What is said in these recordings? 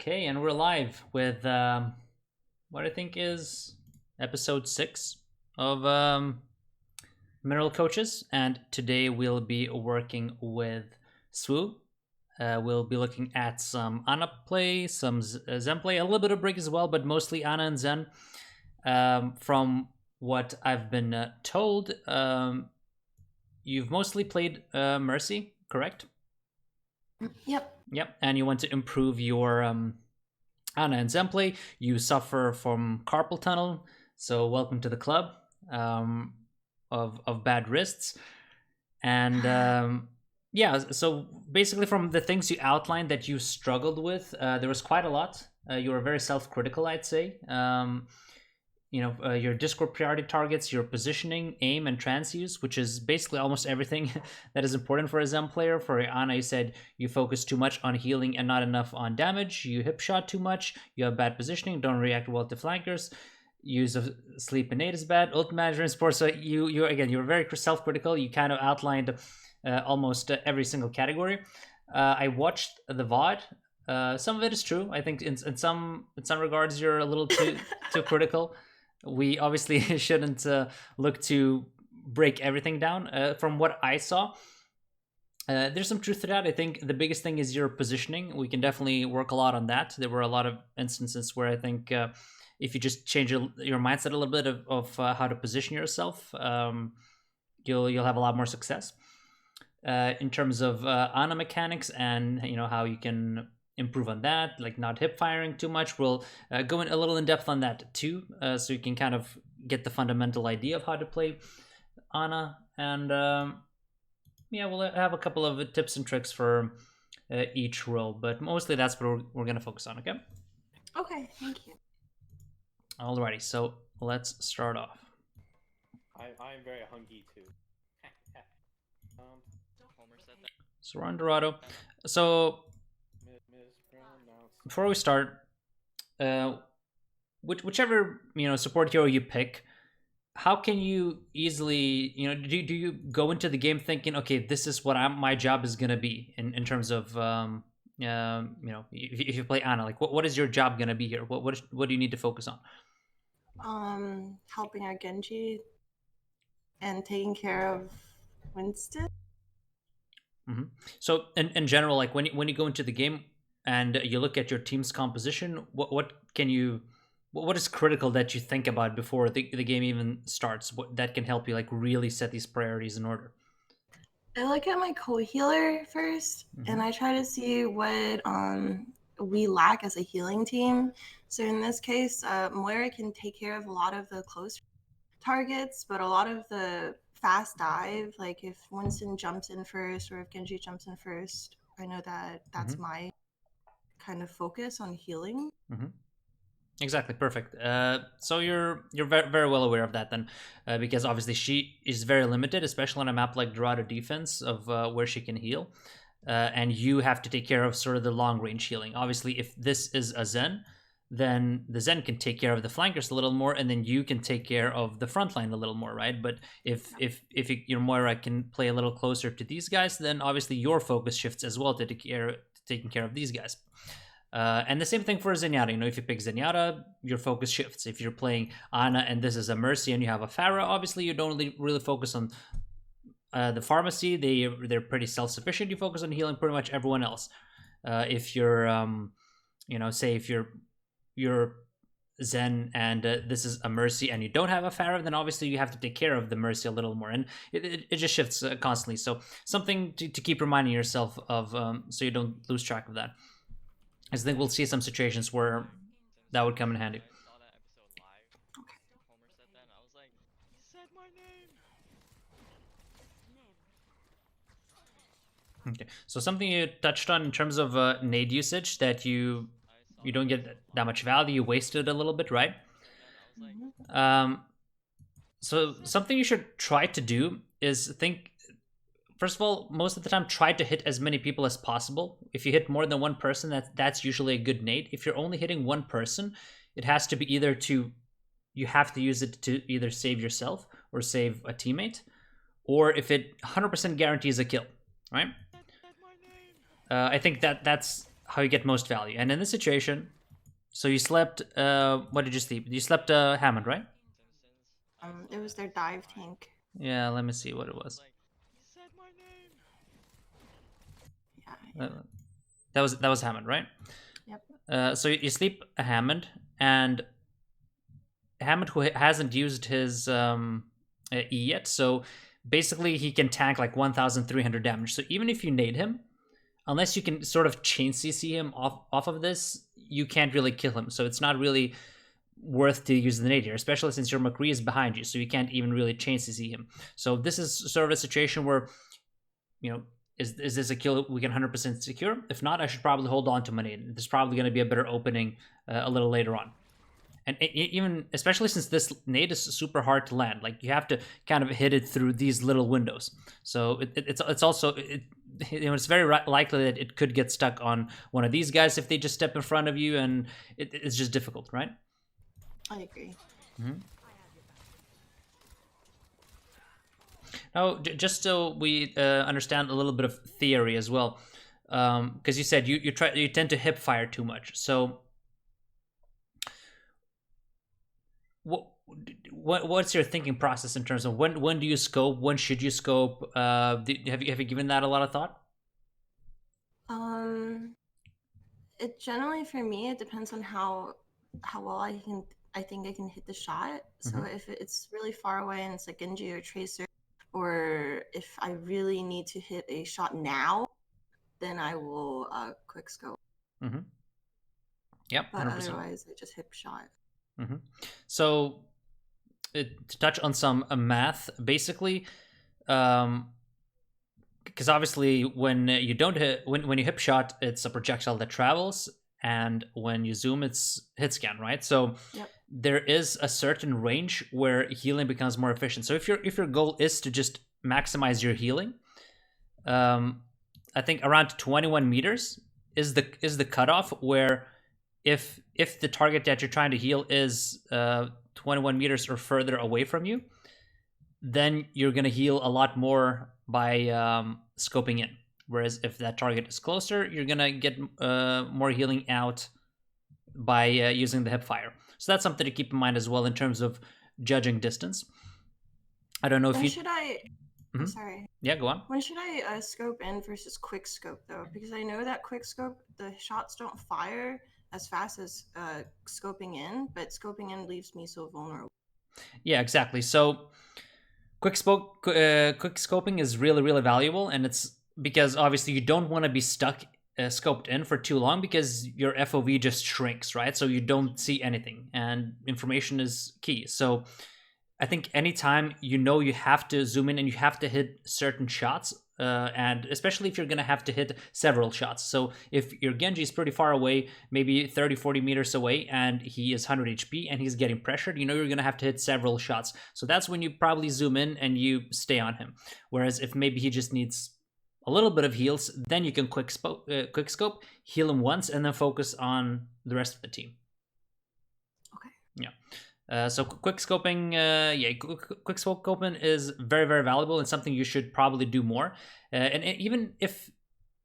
Okay, and we're live with what I think is episode 6 of Mineral Coaches, and today we'll be working with Swooo. We'll be looking at some Ana play, some Zen play, a little bit of Brig as well, but mostly Ana and Zen. From what I've been told, you've mostly played Mercy, correct? Yep. Yep, and you want to improve your Ana and Zen play. You suffer from carpal tunnel, so welcome to the club of bad wrists. And yeah, so basically from the things you outlined that you struggled with, there was quite a lot. You were very self-critical, I'd say. Your Discord priority targets, your positioning, aim, and trance use, which is basically almost everything that is important for a Zen player. For Ana, you said you focus too much on healing and not enough on damage. You hip shot too much. You have bad positioning. Don't react well to flankers. Use of sleep innate is bad. Ult management support. So you're very self-critical. You kind of outlined almost every single category. I watched the VOD. Some of it is true. I think in some regards you're a little too critical. We obviously shouldn't look to break everything down. From what I saw, there's some truth to that. I think the biggest thing is your positioning. We can definitely work a lot on that. There were a lot of instances where I think if you just change your mindset a little bit of how to position yourself, you'll have a lot more success. In terms of Ana mechanics and how you can improve on that, like not hip firing too much. We'll go in a little in depth on that too, so you can kind of get the fundamental idea of how to play Ana. And yeah, we'll have a couple of tips and tricks for each role, but mostly that's what we're going to focus on. Okay. Okay, thank you. Alrighty, so let's start off. I'm very hungry too. So we're on Dorado. So before we start, whichever support hero you pick, how can you easily do you go into the game thinking, okay, this is what my job is gonna be in terms of if you play Ana, like what is your job gonna be here? What do you need to focus on? Helping our Genji and taking care of Winston. Mm-hmm. So in general, like when you go into the game and you look at your team's composition, what is critical that you think about before the game even starts? What that can help you like really set these priorities in order? I look at my co-healer first, and I try to see what we lack as a healing team. So in this case, Moira can take care of a lot of the close targets, but a lot of the fast dive, like if Winston jumps in first or if Genji jumps in first, I know that's my kind of focus on healing. Exactly, perfect. So you're very, very well aware of that then, because obviously she is very limited, especially on a map like Dorado Defense of where she can heal, and you have to take care of sort of the long range healing. Obviously, if this is a Zen, then the Zen can take care of the flankers a little more, and then you can take care of the front line a little more, right? But if your Moira can play a little closer to these guys, then obviously your focus shifts as well to taking care of these guys. And the same thing for Zenyatta. If you pick Zenyatta, your focus shifts. If you're playing Ana and this is a Mercy and you have a Pharah, obviously you don't really focus on the pharmacy. They're pretty self-sufficient. You focus on healing pretty much everyone else. If you're, say if you're Zen and this is a Mercy and you don't have a Pharah, then obviously you have to take care of the Mercy a little more. And it just shifts constantly. So something to keep reminding yourself of so you don't lose track of that. I think we'll see some situations where that would come in handy. Okay, so something you touched on in terms of nade usage, that you don't get that much value, you wasted a little bit, right? So something you should try to do is think, first of all, most of the time, try to hit as many people as possible. If you hit more than one person, that's usually a good nade. If you're only hitting one person, it has to be you have to use it to either save yourself or save a teammate, or if it 100% guarantees a kill, right? I think that's how you get most value. And in this situation, so you slept. What did you sleep? You slept Hammond, right? It was their dive tank. Yeah. Let me see what it was. Yeah. That was Hammond, right? Yep. So you sleep a Hammond, and Hammond who hasn't used his E yet, so basically he can tank like 1,300 damage. So even if you nade him, unless you can sort of chain CC him off of this, you can't really kill him. So it's not really worth to use the nade here, especially since your McCree is behind you, so you can't even really chain CC him. So this is sort of a situation where, you know, is this a kill we can 100% secure? If not, I should probably hold on to my nade. There's probably going to be a better opening a little later on. And even, especially since this nade is super hard to land, like you have to kind of hit it through these little windows. So it's also, it's very likely that it could get stuck on one of these guys if they just step in front of you, and it's just difficult, right? I agree. Mm-hmm. Now, just so we understand a little bit of theory as well, because you said you tend to hip fire too much. So, what's your thinking process in terms of when do you scope? When should you scope? Have you given that a lot of thought? It generally, for me, it depends on how well I think I can hit the shot. So if it's really far away and it's like Genji or Tracer, or if I really need to hit a shot now, then I will quick scope. Yep, but 100%. Otherwise I just hip shot. So to touch on some math, basically, because obviously when you don't hit, when you hip shot, it's a projectile that travels, and when you zoom, it's hit scan, right? So there is a certain range where healing becomes more efficient. So if your goal is to just maximize your healing, I think around 21 meters is the cutoff where if the target that you're trying to heal is 21 meters or further away from you, then you're going to heal a lot more by scoping in. Whereas if that target is closer, you're going to get more healing out by using the hip fire. So that's something to keep in mind as well in terms of judging distance. I don't know if should I... I'm sorry. Yeah, go on. When should I scope in versus quick scope, though? Because I know that quick scope, the shots don't fire as fast as scoping in, but scoping in leaves me so vulnerable. Yeah, exactly. So quick scoping is really, really valuable, and it's because obviously you don't want to be stuck scoped in for too long, because your FOV just shrinks, right? So you don't see anything, and information is key. So I think anytime you have to zoom in and you have to hit certain shots, and especially if you're going to have to hit several shots. So if your Genji is pretty far away, maybe 30, 40 meters away, and he is 100 HP and he's getting pressured, you're going to have to hit several shots. So that's when you probably zoom in and you stay on him. Whereas if maybe he just needs a little bit of heals, then you can quick scope, heal him once, and then focus on the rest of the team. Okay. Yeah. So quick scoping, quick scoping is very, very valuable and something you should probably do more. And even if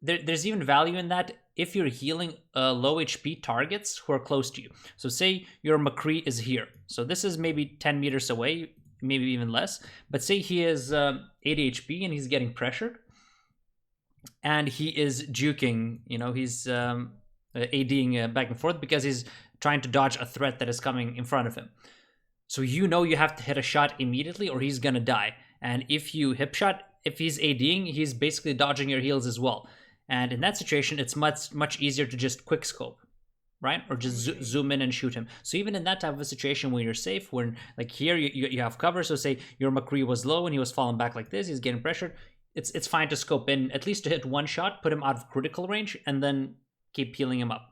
there's even value in that, if you're healing low HP targets who are close to you. So say your McCree is here. So this is maybe 10 meters away, maybe even less. But say he is 80 HP and he's getting pressured, and he is juking. He's ADing back and forth because he's trying to dodge a threat that is coming in front of him. So you have to hit a shot immediately or he's gonna die. And if you hip shot, if he's ADing, he's basically dodging your heals as well. And in that situation, it's much easier to just quick scope, right? Or just zoom in and shoot him. So even in that type of a situation when you're safe, when like here you have cover, so say your McCree was low and he was falling back like this, he's getting pressured, it's fine to scope in, at least to hit one shot, put him out of critical range, and then keep healing him up.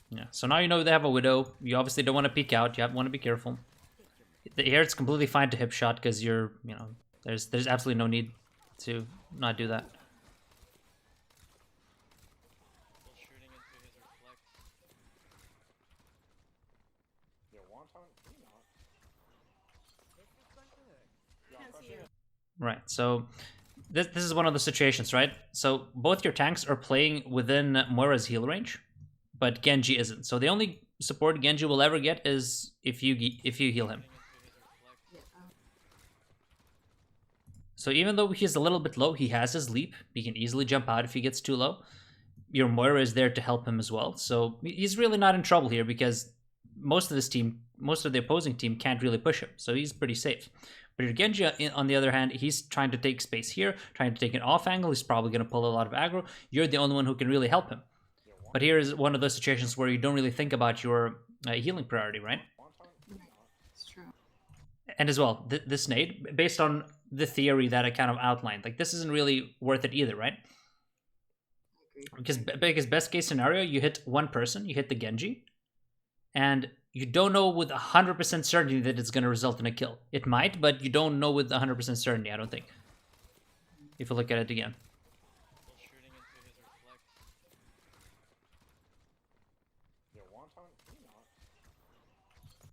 Yeah, so now you know they have a Widow. You obviously don't want to peek out. You want to be careful. Here it's completely fine to hip shot because there's absolutely no need to not do that. Right, so this is one of the situations, right? So both your tanks are playing within Moira's heal range, but Genji isn't. So the only support Genji will ever get is if you heal him. So even though he's a little bit low, he has his leap. He can easily jump out if he gets too low. Your Moira is there to help him as well. So he's really not in trouble here because most of the opposing team can't really push him. So he's pretty safe. But your Genji, on the other hand, he's trying to take space here, trying to take an off angle. He's probably going to pull a lot of aggro. You're the only one who can really help him. But here is one of those situations where you don't really think about your healing priority, right? It's true. And as well, this nade, based on the theory that I kind of outlined, like this isn't really worth it either, right? Because best case scenario, you hit one person, you hit the Genji, and you don't know with 100% certainty that it's going to result in a kill. It might, but you don't know with 100% certainty, I don't think. If you look at it again.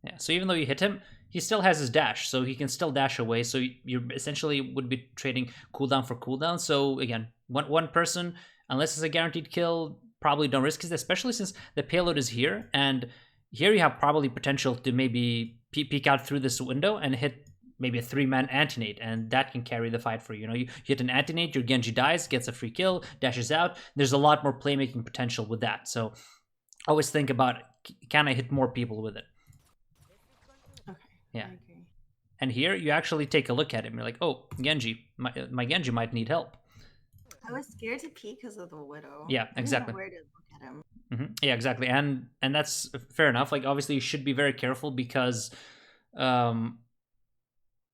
Yeah, so even though you hit him, he still has his dash, so he can still dash away. So you essentially would be trading cooldown for cooldown. So again, one person, unless it's a guaranteed kill, probably don't risk it, especially since the payload is here. And here you have probably potential to maybe peek out through this window and hit maybe a 3-man anti-nade, and that can carry the fight for you. You know, you hit an anti-nade, your Genji dies, gets a free kill, dashes out. There's a lot more playmaking potential with that. So always think about, can I hit more people with it? Okay. Yeah. I agree. And here you actually take a look at him. You're like, oh, Genji, my Genji might need help. I was scared to peek because of the widow. Yeah, exactly. I didn't know where to look at him. Yeah, exactly. And that's fair enough. Like, obviously, you should be very careful because, you know,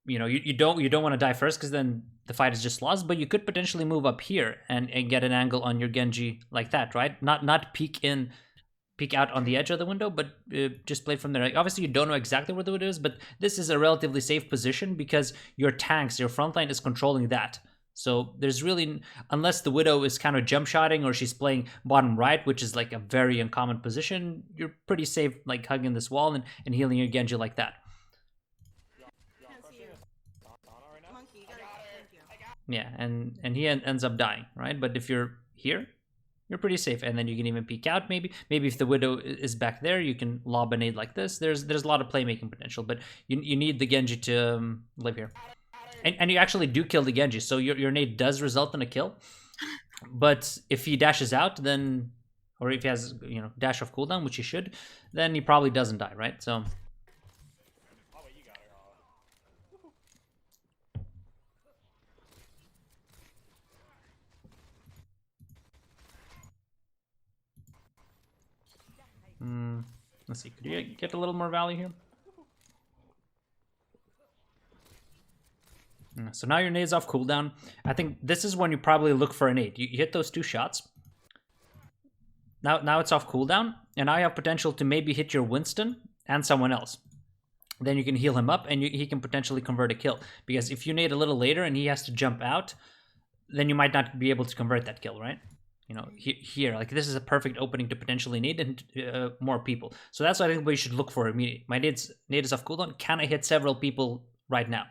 you don't want to die first because then the fight is just lost. But you could potentially move up here and get an angle on your Genji like that, right? Not peek out on the edge of the window, but just play from there. Like, obviously, you don't know exactly where the window is, but this is a relatively safe position because your tanks, your front line is controlling that. So there's really, unless the Widow is kind of jump shotting or she's playing bottom right, which is like a very uncommon position, you're pretty safe like hugging this wall and healing your Genji like that. Yeah, and he ends up dying, right? But if you're here, you're pretty safe, and then you can even peek out maybe. Maybe if the Widow is back there, you can lob a nade like this. There's a lot of playmaking potential, but you need the Genji to live here. And you actually do kill the Genji, so your nade does result in a kill. But if he dashes out, then, or if he has, you know, dash off cooldown, which he should, then he probably doesn't die, right? So. Let's see, could you get a little more value here? So now your nade's off cooldown. I think this is when you probably look for a nade. You hit those 2 shots. Now it's off cooldown, and now you have potential to maybe hit your Winston and someone else. Then you can heal him up, and he can potentially convert a kill. Because if you nade a little later and he has to jump out, then you might not be able to convert that kill, right? You know, here, like this is a perfect opening to potentially nade and more people. So that's what I think we should look for immediately. My nade is off cooldown. Can I hit several people right now?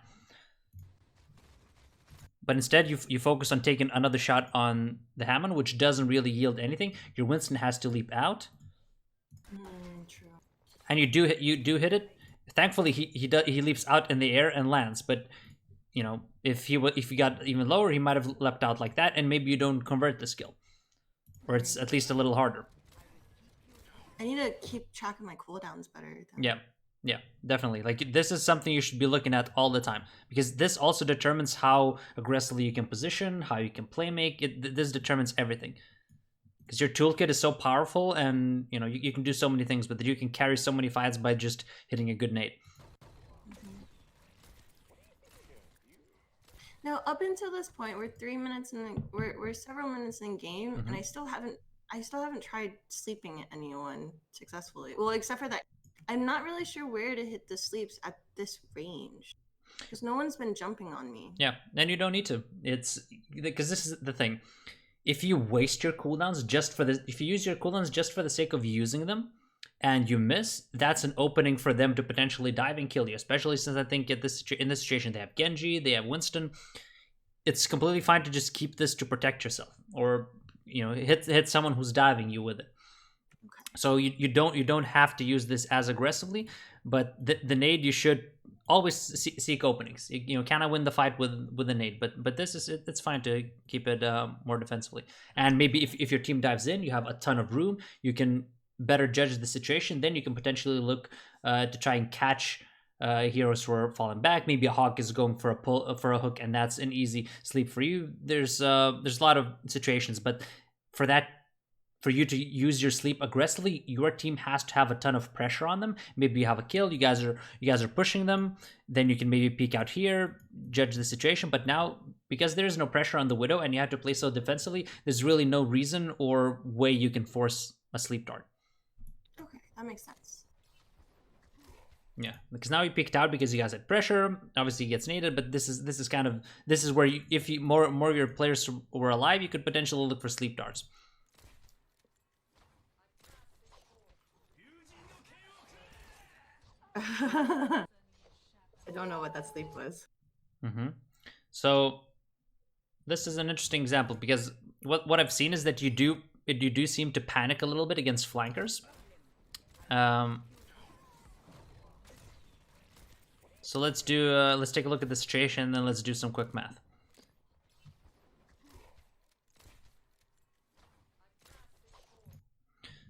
But instead, you focus on taking another shot on the Hammond, which doesn't really yield anything. Your Winston has to leap out. True. And you do hit it. Thankfully, he leaps out in the air and lands. But you know, if he got even lower, he might have leapt out like that, and maybe you don't convert the skill. Or it's at least a little harder. I need to keep track of my cooldowns better. Though. Yeah, definitely. Like, this is something you should be looking at all the time. Because this also determines how aggressively you can position, how you can play make. This determines everything. Because your toolkit is so powerful, and you know you can do so many things with it. You can carry so many fights by just hitting a good nade. Now, up until this point, we're 3 minutes in. We're several minutes in game, and I still haven't tried sleeping anyone successfully. Well, except for that, I'm not really sure where to hit the sleeps at this range because no one's been jumping on me. Yeah, and you don't need to. It's because this is the thing. If you waste your cooldowns if you use your cooldowns just for the sake of using them, and you miss, that's an opening for them to potentially dive and kill you. Especially since I think in this situation they have Genji, they have Winston. It's completely fine to just keep this to protect yourself, or hit someone who's diving you with it. So you don't have to use this as aggressively, but the nade, you should always seek openings. Can I win the fight with the nade? But this is it's fine to keep it more defensively. And maybe if your team dives in, you have a ton of room. You can better judge the situation. Then you can potentially look to try and catch heroes who are falling back. Maybe a hawk is going for a hook, and that's an easy sleep for you. There's a lot of situations, but for you to use your sleep aggressively, your team has to have a ton of pressure on them. Maybe you have a kill, you guys are pushing them, then you can maybe peek out here, judge the situation. But now, because there is no pressure on the Widow and you have to play so defensively, there's really no reason or way you can force a sleep dart. Okay, that makes sense. Yeah, because now he peeked out because you guys had pressure. Obviously, he gets naded, but this is where if more of your players were alive, you could potentially look for sleep darts. I don't know what that sleep was. So this is an interesting example, because what I've seen is that you do seem to panic a little bit against flankers. So let's take a look at the situation, and then let's do some quick math.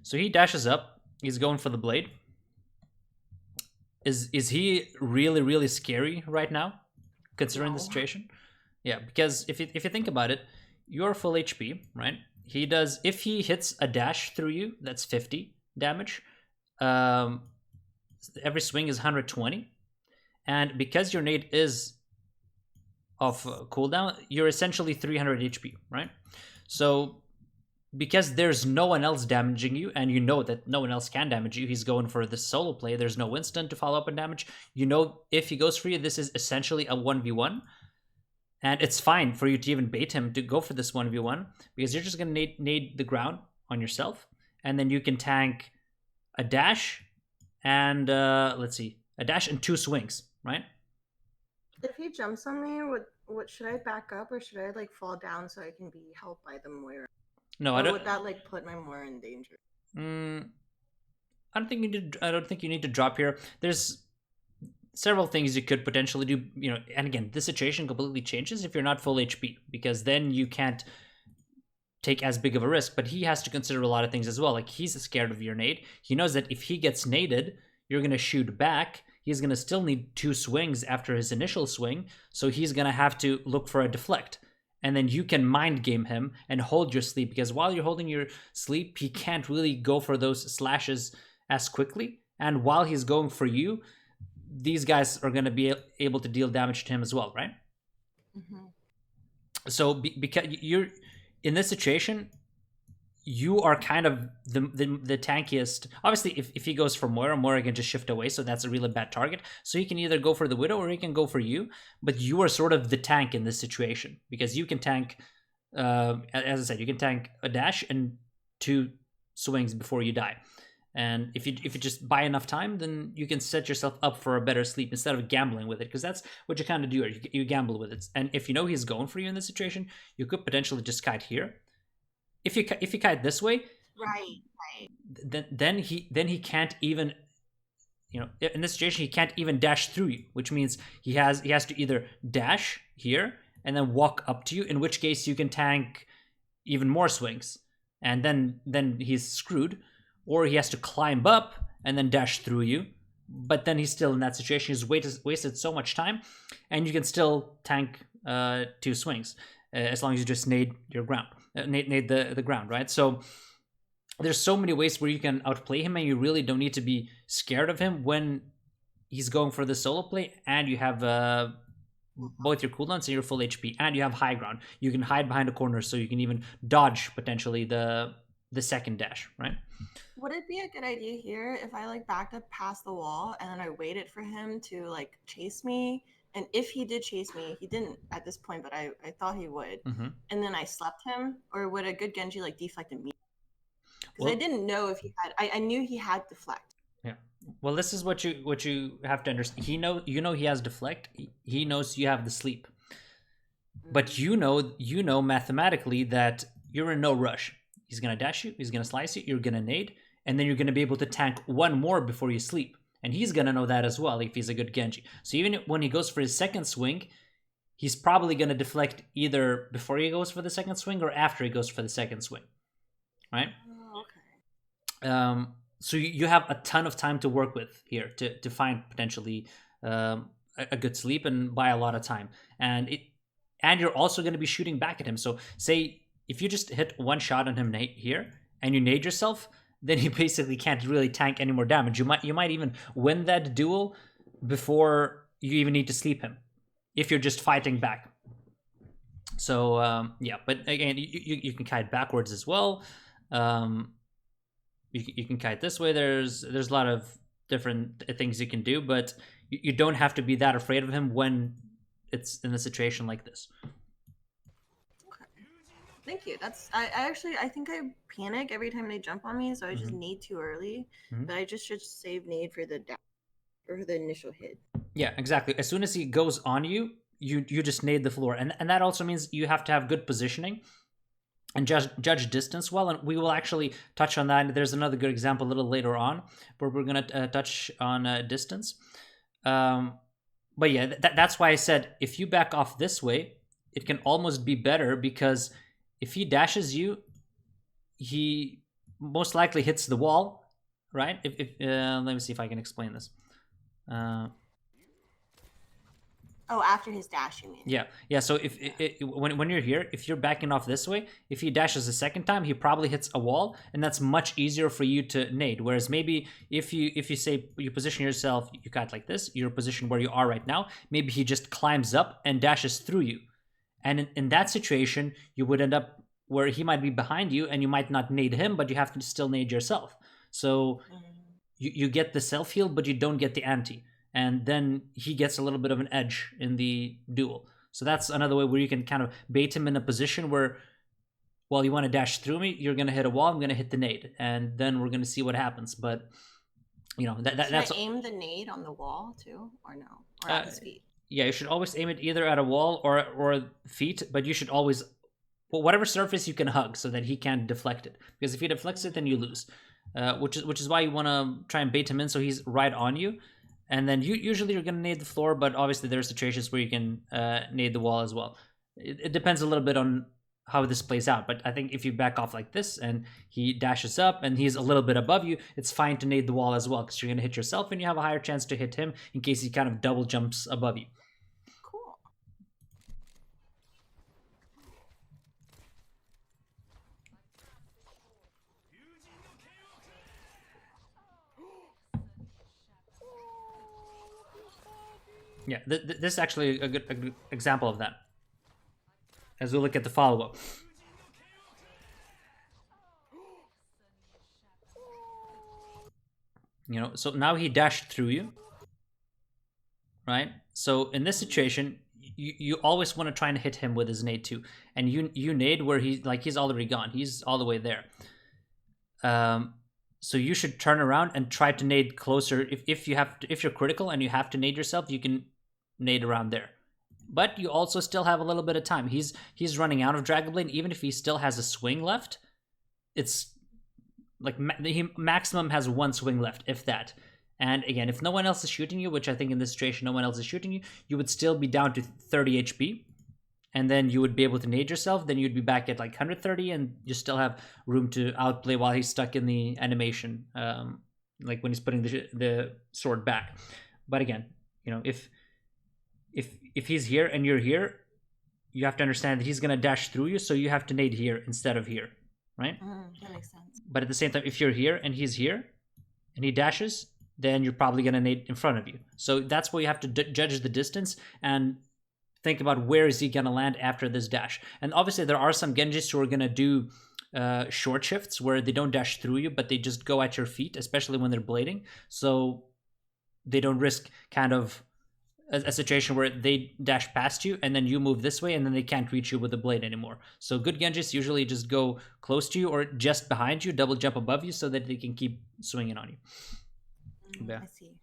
So he dashes up. He's going for the blade. Is he really scary right now, considering the situation? Yeah, because if you think about it, you're full HP, right? If he hits a dash through you, that's 50 damage. Every swing is 120, and because your nade is off cooldown, you're essentially 300 HP, right? So because there's no one else damaging you, and you know that no one else can damage you, he's going for this solo play. There's no Winston to follow up and damage. If he goes for you, this is essentially a 1v1. And it's fine for you to even bait him to go for this 1v1, because you're just going to nade the ground on yourself. And then you can tank a dash and, let's see, a dash and 2 swings, right? If he jumps on me, what should I back up, or should I fall down so I can be helped by the Moira? No, I don't. Would that put my Moira in danger? I don't think you need to drop here. There's several things you could potentially do, and again, this situation completely changes if you're not full HP, because then you can't take as big of a risk. But he has to consider a lot of things as well. Like, he's scared of your nade. He knows that if he gets naded, you're gonna shoot back. He's gonna still need 2 swings after his initial swing, so he's gonna have to look for a deflect. And then you can mind game him and hold your sleep, because while you're holding your sleep, he can't really go for those slashes as quickly. And while he's going for you, these guys are going to be able to deal damage to him as well, right? So because you're in this situation, you are kind of the tankiest. Obviously, if he goes for Moira can just shift away, so that's a really bad target. So he can either go for the Widow or he can go for you, but you are sort of the tank in this situation, because you can tank, as I said, you can tank a dash and 2 swings before you die. And if you just buy enough time, then you can set yourself up for a better sleep instead of gambling with it, because that's what you kind of do. You gamble with it, and if you know he's going for you in this situation, you could potentially just kite here. If you kite this way, right, then he can't even, in this situation, he can't even dash through you, which means he has to either dash here and then walk up to you, in which case you can tank even more swings, and then he's screwed, or he has to climb up and then dash through you, but then he's still in that situation. He's wasted so much time, and you can still tank 2 swings as long as you just nade your ground. Nade the ground, right? So there's so many ways where you can outplay him, and you really don't need to be scared of him when he's going for the solo play, and you have both your cooldowns and your full HP, and you have high ground. You can hide behind a corner, so you can even dodge potentially the second dash, right? Would it be a good idea here if I backed up past the wall and then I waited for him to chase me? And if he did chase me, he didn't at this point, but I thought he would. And then I slept him, or would a good Genji deflect immediately? Because I didn't know if he had. I knew he had deflect. Yeah. Well, this is what you have to understand. You know he has deflect. He knows you have the sleep. But you know mathematically that you're in no rush. He's gonna dash you, he's gonna slice you, you're gonna nade, and then you're gonna be able to tank one more before you sleep. And he's gonna know that as well if he's a good Genji. So even when he goes for his second swing, he's probably gonna deflect either before he goes for the second swing or after he goes for the second swing. Right? Oh, okay. So you have a ton of time to work with here to find potentially a good sleep and buy a lot of time. And you're also going to be shooting back at him. So say if you just hit one shot on him here and you nade yourself, then you basically can't really tank any more damage. You might even win that duel before you even need to sleep him if you're just fighting back. So yeah, but again, you can kite backwards as well. You can kite this way. There's a lot of different things you can do, but you don't have to be that afraid of him when it's in a situation like this. Okay. Thank you. I think I panic every time they jump on me, so I just nade too early. But I just should save nade for the dash or the initial hit. Yeah, exactly. As soon as he goes on you, you just nade the floor, and that also means you have to have good positioning and judge distance well, and we will actually touch on that. There's another good example a little later on where we're going to touch on distance. But yeah, that's why I said if you back off this way, it can almost be better, because if he dashes you, he most likely hits the wall, right? Let me see if I can explain this. Oh, after his dash, you mean? Yeah. So when you're here, if you're backing off this way, if he dashes a second time, he probably hits a wall, and that's much easier for you to nade. Whereas maybe if you say you position yourself, you kite like this, you're positioned where you are right now. Maybe he just climbs up and dashes through you, and in that situation, you would end up where he might be behind you, and you might not nade him, but you have to still nade yourself. So you get the self heal, but you don't get the anti. And then he gets a little bit of an edge in the duel. So that's another way where you can kind of bait him in a position where, well, you want to dash through me, you're going to hit a wall, I'm going to hit the nade, and then we're going to see what happens. But, you know, that's... Should I aim the nade on the wall too, or no? Or at his feet? Yeah, you should always aim it either at a wall or feet, but you should always... Well, whatever surface you can hug so that he can't deflect it. Because if he deflects it, then you lose. Which is why you want to try and bait him in so he's right on you. And then usually you're going to nade the floor, but obviously there are situations where you can nade the wall as well. It depends a little bit on how this plays out, but I think if you back off like this and he dashes up and he's a little bit above you, it's fine to nade the wall as well, because you're going to hit yourself and you have a higher chance to hit him in case he kind of double jumps above you. Cool. Yeah, this is actually a good example of that. As we look at the follow-up. You know, so now he dashed through you. Right? So in this situation, you always want to try and hit him with his nade too. And you nade where he's already gone. He's all the way there. So you should turn around and try to nade closer. If you're critical and you have to nade yourself, you can nade around there. But you also still have a little bit of time. He's running out of Dragon Blade. Even if he still has a swing left, it's like he maximum has one swing left, if that. And again, if no one else is shooting you, which I think in this situation no one else is shooting you, you would still be down to 30 HP. And then you would be able to nade yourself. Then you'd be back at like 130, and you still have room to outplay while he's stuck in the animation, like when he's putting the sword back. But again, you know, if he's here and you're here, you have to understand that he's gonna dash through you, so you have to nade here instead of here, right? That makes sense. But at the same time, if you're here and he's here, and he dashes, then you're probably gonna nade in front of you. So that's where you have to judge the distance and think about where is he gonna land after this dash. And obviously, there are some Genjis who are gonna do short shifts where they don't dash through you, but they just go at your feet, especially when they're blading, so they don't risk kind of a situation where they dash past you and then you move this way and then they can't reach you with the blade anymore. So good Genjis usually just go close to you or just behind you, double jump above you so that they can keep swinging on you. Yeah. I see.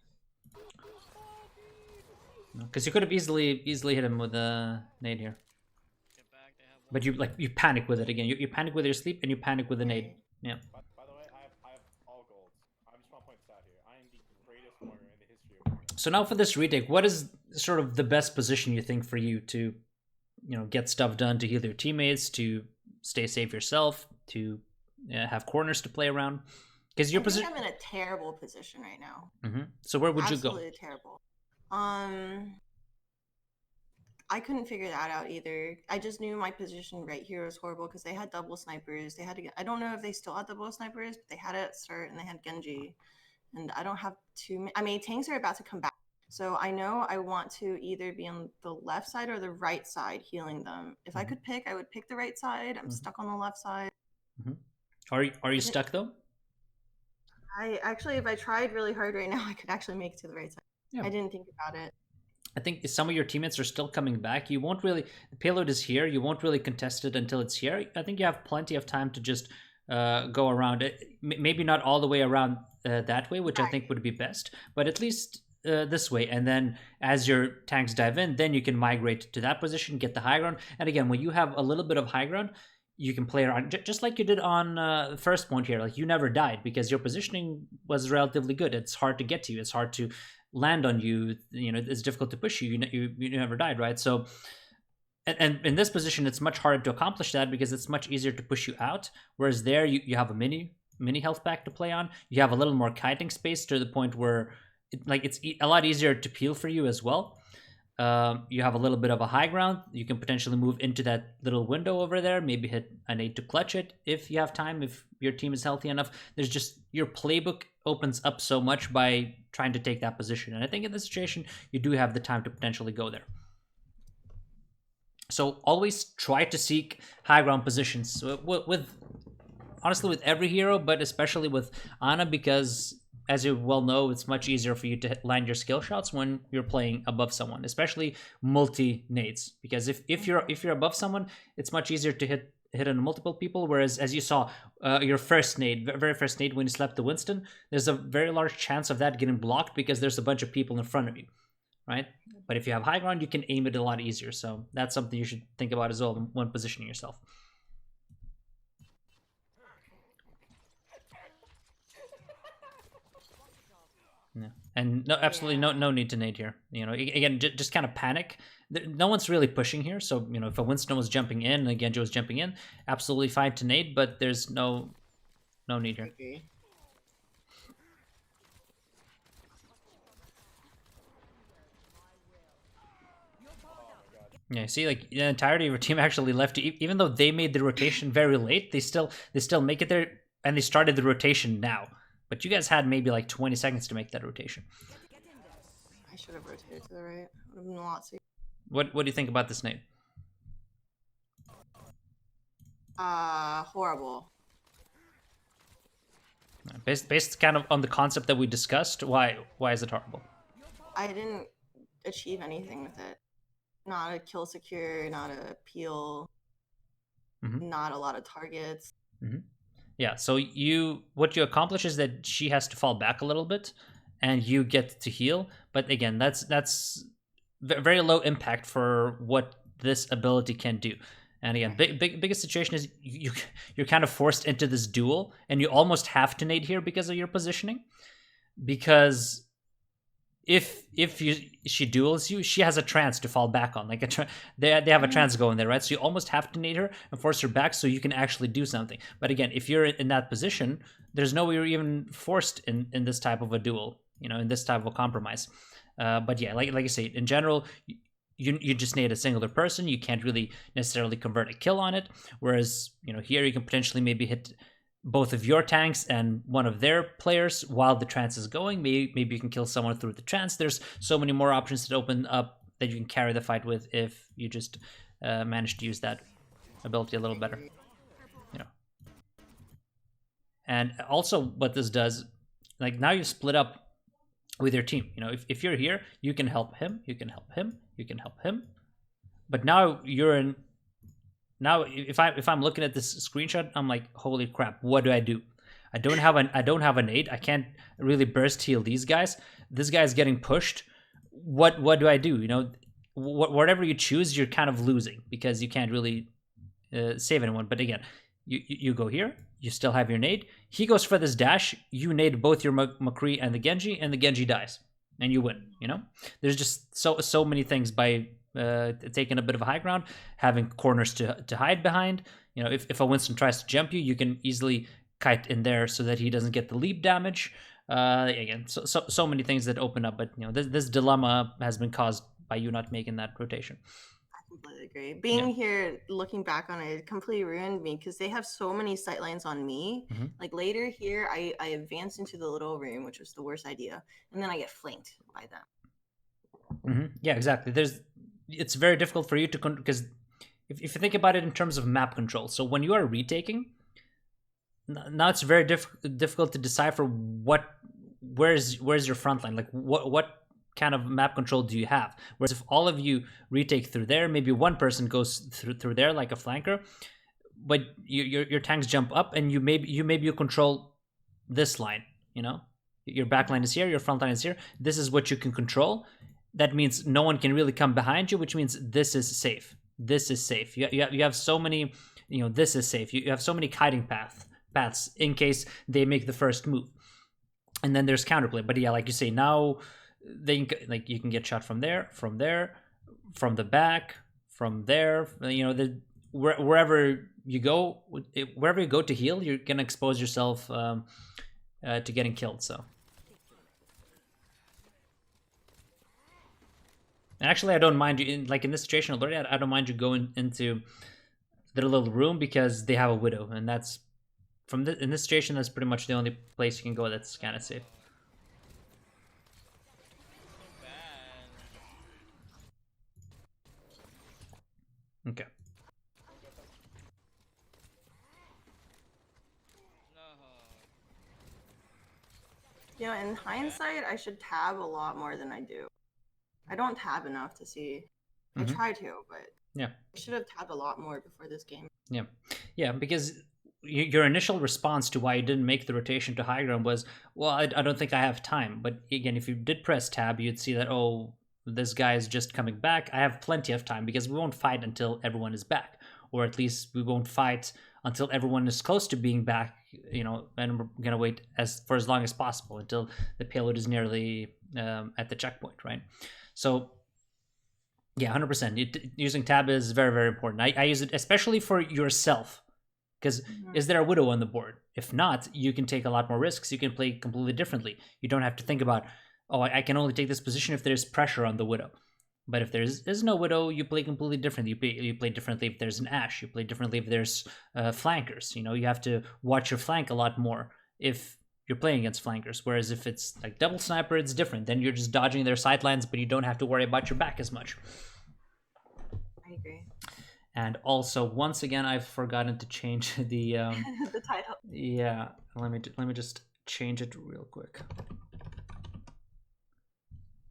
Because you could have easily hit him with a nade here. But you panic with it again. You panic with your sleep and you panic with the nade. Yeah. By the way, I have all golds. I just want to point this out here. I am the greatest warrior in the history of warriors. So now for this retake, what is sort of the best position you think for you to, get stuff done, to heal your teammates, to stay safe yourself, to have corners to play around? Because your position, I'm in a terrible position right now. So where would Absolutely you go? terrible. I couldn't figure that out either. I just knew my position right here was horrible because they had double snipers. They had to get, I don't know if they still had double snipers, but they had it at start and they had Genji. And I don't have too many. I mean, tanks are about to come back. So I know I want to either be on the left side or the right side healing them. If I could pick, I would pick the right side. I'm stuck on the left side. Are you stuck though? I actually, if I tried really hard right now, I could actually make it to the right side. Yeah. I didn't think about it. I think some of your teammates are still coming back. You won't really, the payload is here. You won't really contest it until it's here. I think you have plenty of time to just go around it. Maybe not all the way around that way, which I think would be best, but at least this way. And then as your tanks dive in, then you can migrate to that position, get the high ground. And again, when you have a little bit of high ground, you can play around just like you did on the first point here. Like you never died because your positioning was relatively good. It's hard to get to you. It's hard to land on you. It's difficult to push you. You never died, right? So, and in this position, it's much harder to accomplish that because it's much easier to push you out. Whereas there, you have a mini health pack to play on. You have a little more kiting space to the point where it's a lot easier to peel for you as well. You have a little bit of a high ground. You can potentially move into that little window over there, maybe hit an 8 to clutch it if you have time, if your team is healthy enough. There's just, your playbook opens up so much by trying to take that position. And I think in this situation, you do have the time to potentially go there. So always try to seek high ground positions honestly with every hero, but especially with Ana, because as you well know, it's much easier for you to land your skill shots when you're playing above someone, especially multi nades. Because if you're above someone, it's much easier to hit on multiple people. Whereas as you saw, your first nade, very first nade when you slept the Winston, there's a very large chance of that getting blocked because there's a bunch of people in front of you, right? But if you have high ground, you can aim it a lot easier. So that's something you should think about as well when positioning yourself. Yeah. And no, absolutely no need to nade here. Again, just kind of panic. No one's really pushing here, so if a Winston was jumping in and a Genji was jumping in, absolutely fine to nade, but there's no need here. Okay. Yeah, see, like the entirety of your team actually left you, even though they made the rotation very late. They still make it there, and they started the rotation now. But you guys had maybe like 20 seconds to make that rotation. I should have rotated to the right. Would have been a lot safer. What do you think about this nade? Horrible. Based kind of on the concept that we discussed, why is it horrible? I didn't achieve anything with it. Not a kill secure, not a peel, not a lot of targets. Yeah, so what you accomplish is that she has to fall back a little bit, and you get to heal. But again, that's very low impact for what this ability can do. And again, biggest situation is you're kind of forced into this duel, and you almost have to nade here because of your positioning. Because if she duels you, she has a trance to fall back on. Like they have a trance going there, right? So you almost have to nade her and force her back so you can actually do something. But again, if you're in that position, there's no way you're even forced in this type of a duel, in this type of a compromise. But yeah, like I say, in general, you just need a singular person. You can't really necessarily convert a kill on it. Whereas here you can potentially maybe hit both of your tanks and one of their players while the trance is going. Maybe you can kill someone through the trance. There's so many more options that open up that you can carry the fight with if you just manage to use that ability a little better. And also what this does, like now you've split up with your team. You know, if you're here, you can help him, you can help him, you can help him. But now you're in. Now, if I'm looking at this screenshot, I'm like, holy crap, what do I do? I don't have a nade. I can't really burst heal these guys. This guy's getting pushed. What do I do? You know, whatever you choose, you're kind of losing because you can't really save anyone. But again, you go here. You still have your nade. He goes for this dash. You nade both your McCree and the Genji dies, and you win. You know, there's just so many things by taking a bit of a high ground, having corners to hide behind. You know, if a Winston tries to jump you, you can easily kite in there so that he doesn't get the leap damage. Again, so many things that open up, but you know, this dilemma has been caused by you not making that rotation. I completely agree. Being here, looking back on it, completely ruined me because they have so many sightlines on me. Like later here, I advance into the little room, which was the worst idea, and then I get flanked by them. Yeah, exactly. It's very difficult for you to because if you think about it in terms of map control, so when you are retaking, now it's very difficult to decipher where's your front line, like what kind of map control do you have. Whereas if all of you retake through there, maybe one person goes through there like a flanker, but your tanks jump up and you maybe control this line. You know, your back line is here, your front line is here. This is what you can control. That means no one can really come behind you, which means this is safe. This is safe. You have so many, you know, this is safe. You have so many kiting paths in case they make the first move. And then there's counterplay. But yeah, like you say, now like you can get shot from there, from the back, from there. You know, wherever you go to heal, you're gonna expose yourself to getting killed. So. Actually, I don't mind you in this situation already. I don't mind you going into their little room because they have a widow, and that's in this situation. That's pretty much the only place you can go that's kind of safe. Okay. You know, in hindsight, I should tab a lot more than I do. I don't tab enough to see. I try to, but yeah, I should have tabbed a lot more before this game. Yeah, because your initial response to why you didn't make the rotation to high ground was, well, I don't think I have time. But again, if you did press tab, you'd see that, oh, this guy is just coming back. I have plenty of time because we won't fight until everyone is back, or at least we won't fight until everyone is close to being back. You know, and we're gonna wait for as long as possible until the payload is nearly at the checkpoint, right? So, yeah, 100%. Using tab is very, very important. I use it especially for yourself, because is there a widow on the board? If not, you can take a lot more risks. You can play completely differently. You don't have to think about, oh, I can only take this position if there's pressure on the widow. But if there's no widow, you play completely differently. You play differently if there's an Ashe. You play differently if there's flankers. You know, you have to watch your flank a lot more if you're playing against flankers. Whereas if it's like double sniper, it's different. Then you're just dodging their sidelines, but you don't have to worry about your back as much. I agree. And also, once again, I've forgotten to change the the title. Yeah, let me just change it real quick.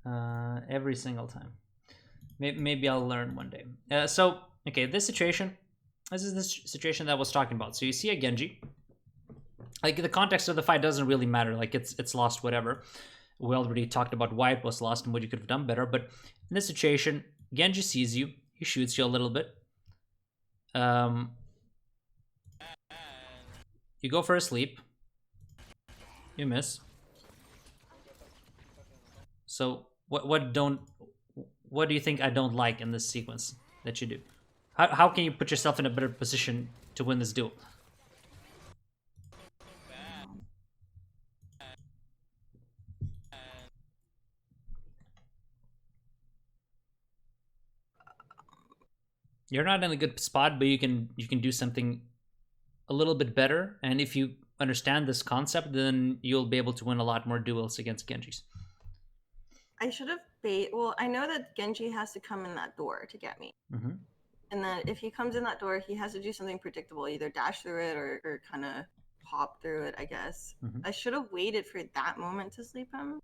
Every single time. Maybe I'll learn one day. So, okay, this is the situation that I was talking about. So you see a Genji. Like, the context of the fight doesn't really matter. Like, it's lost, whatever. We already talked about why it was lost and what you could have done better. But in this situation, Genji sees you. He shoots you a little bit. You go for a sleep. You miss. So what do you think I don't like in this sequence that you do? How can you put yourself in a better position to win this duel? You're not in a good spot, but you can do something a little bit better. And if you understand this concept, then you'll be able to win a lot more duels against Genjis. I should have well, I know that Genji has to come in that door to get me. And then if he comes in that door, he has to do something predictable, either dash through it or kind of hop through it, I guess. I should have waited for that moment to sleep him.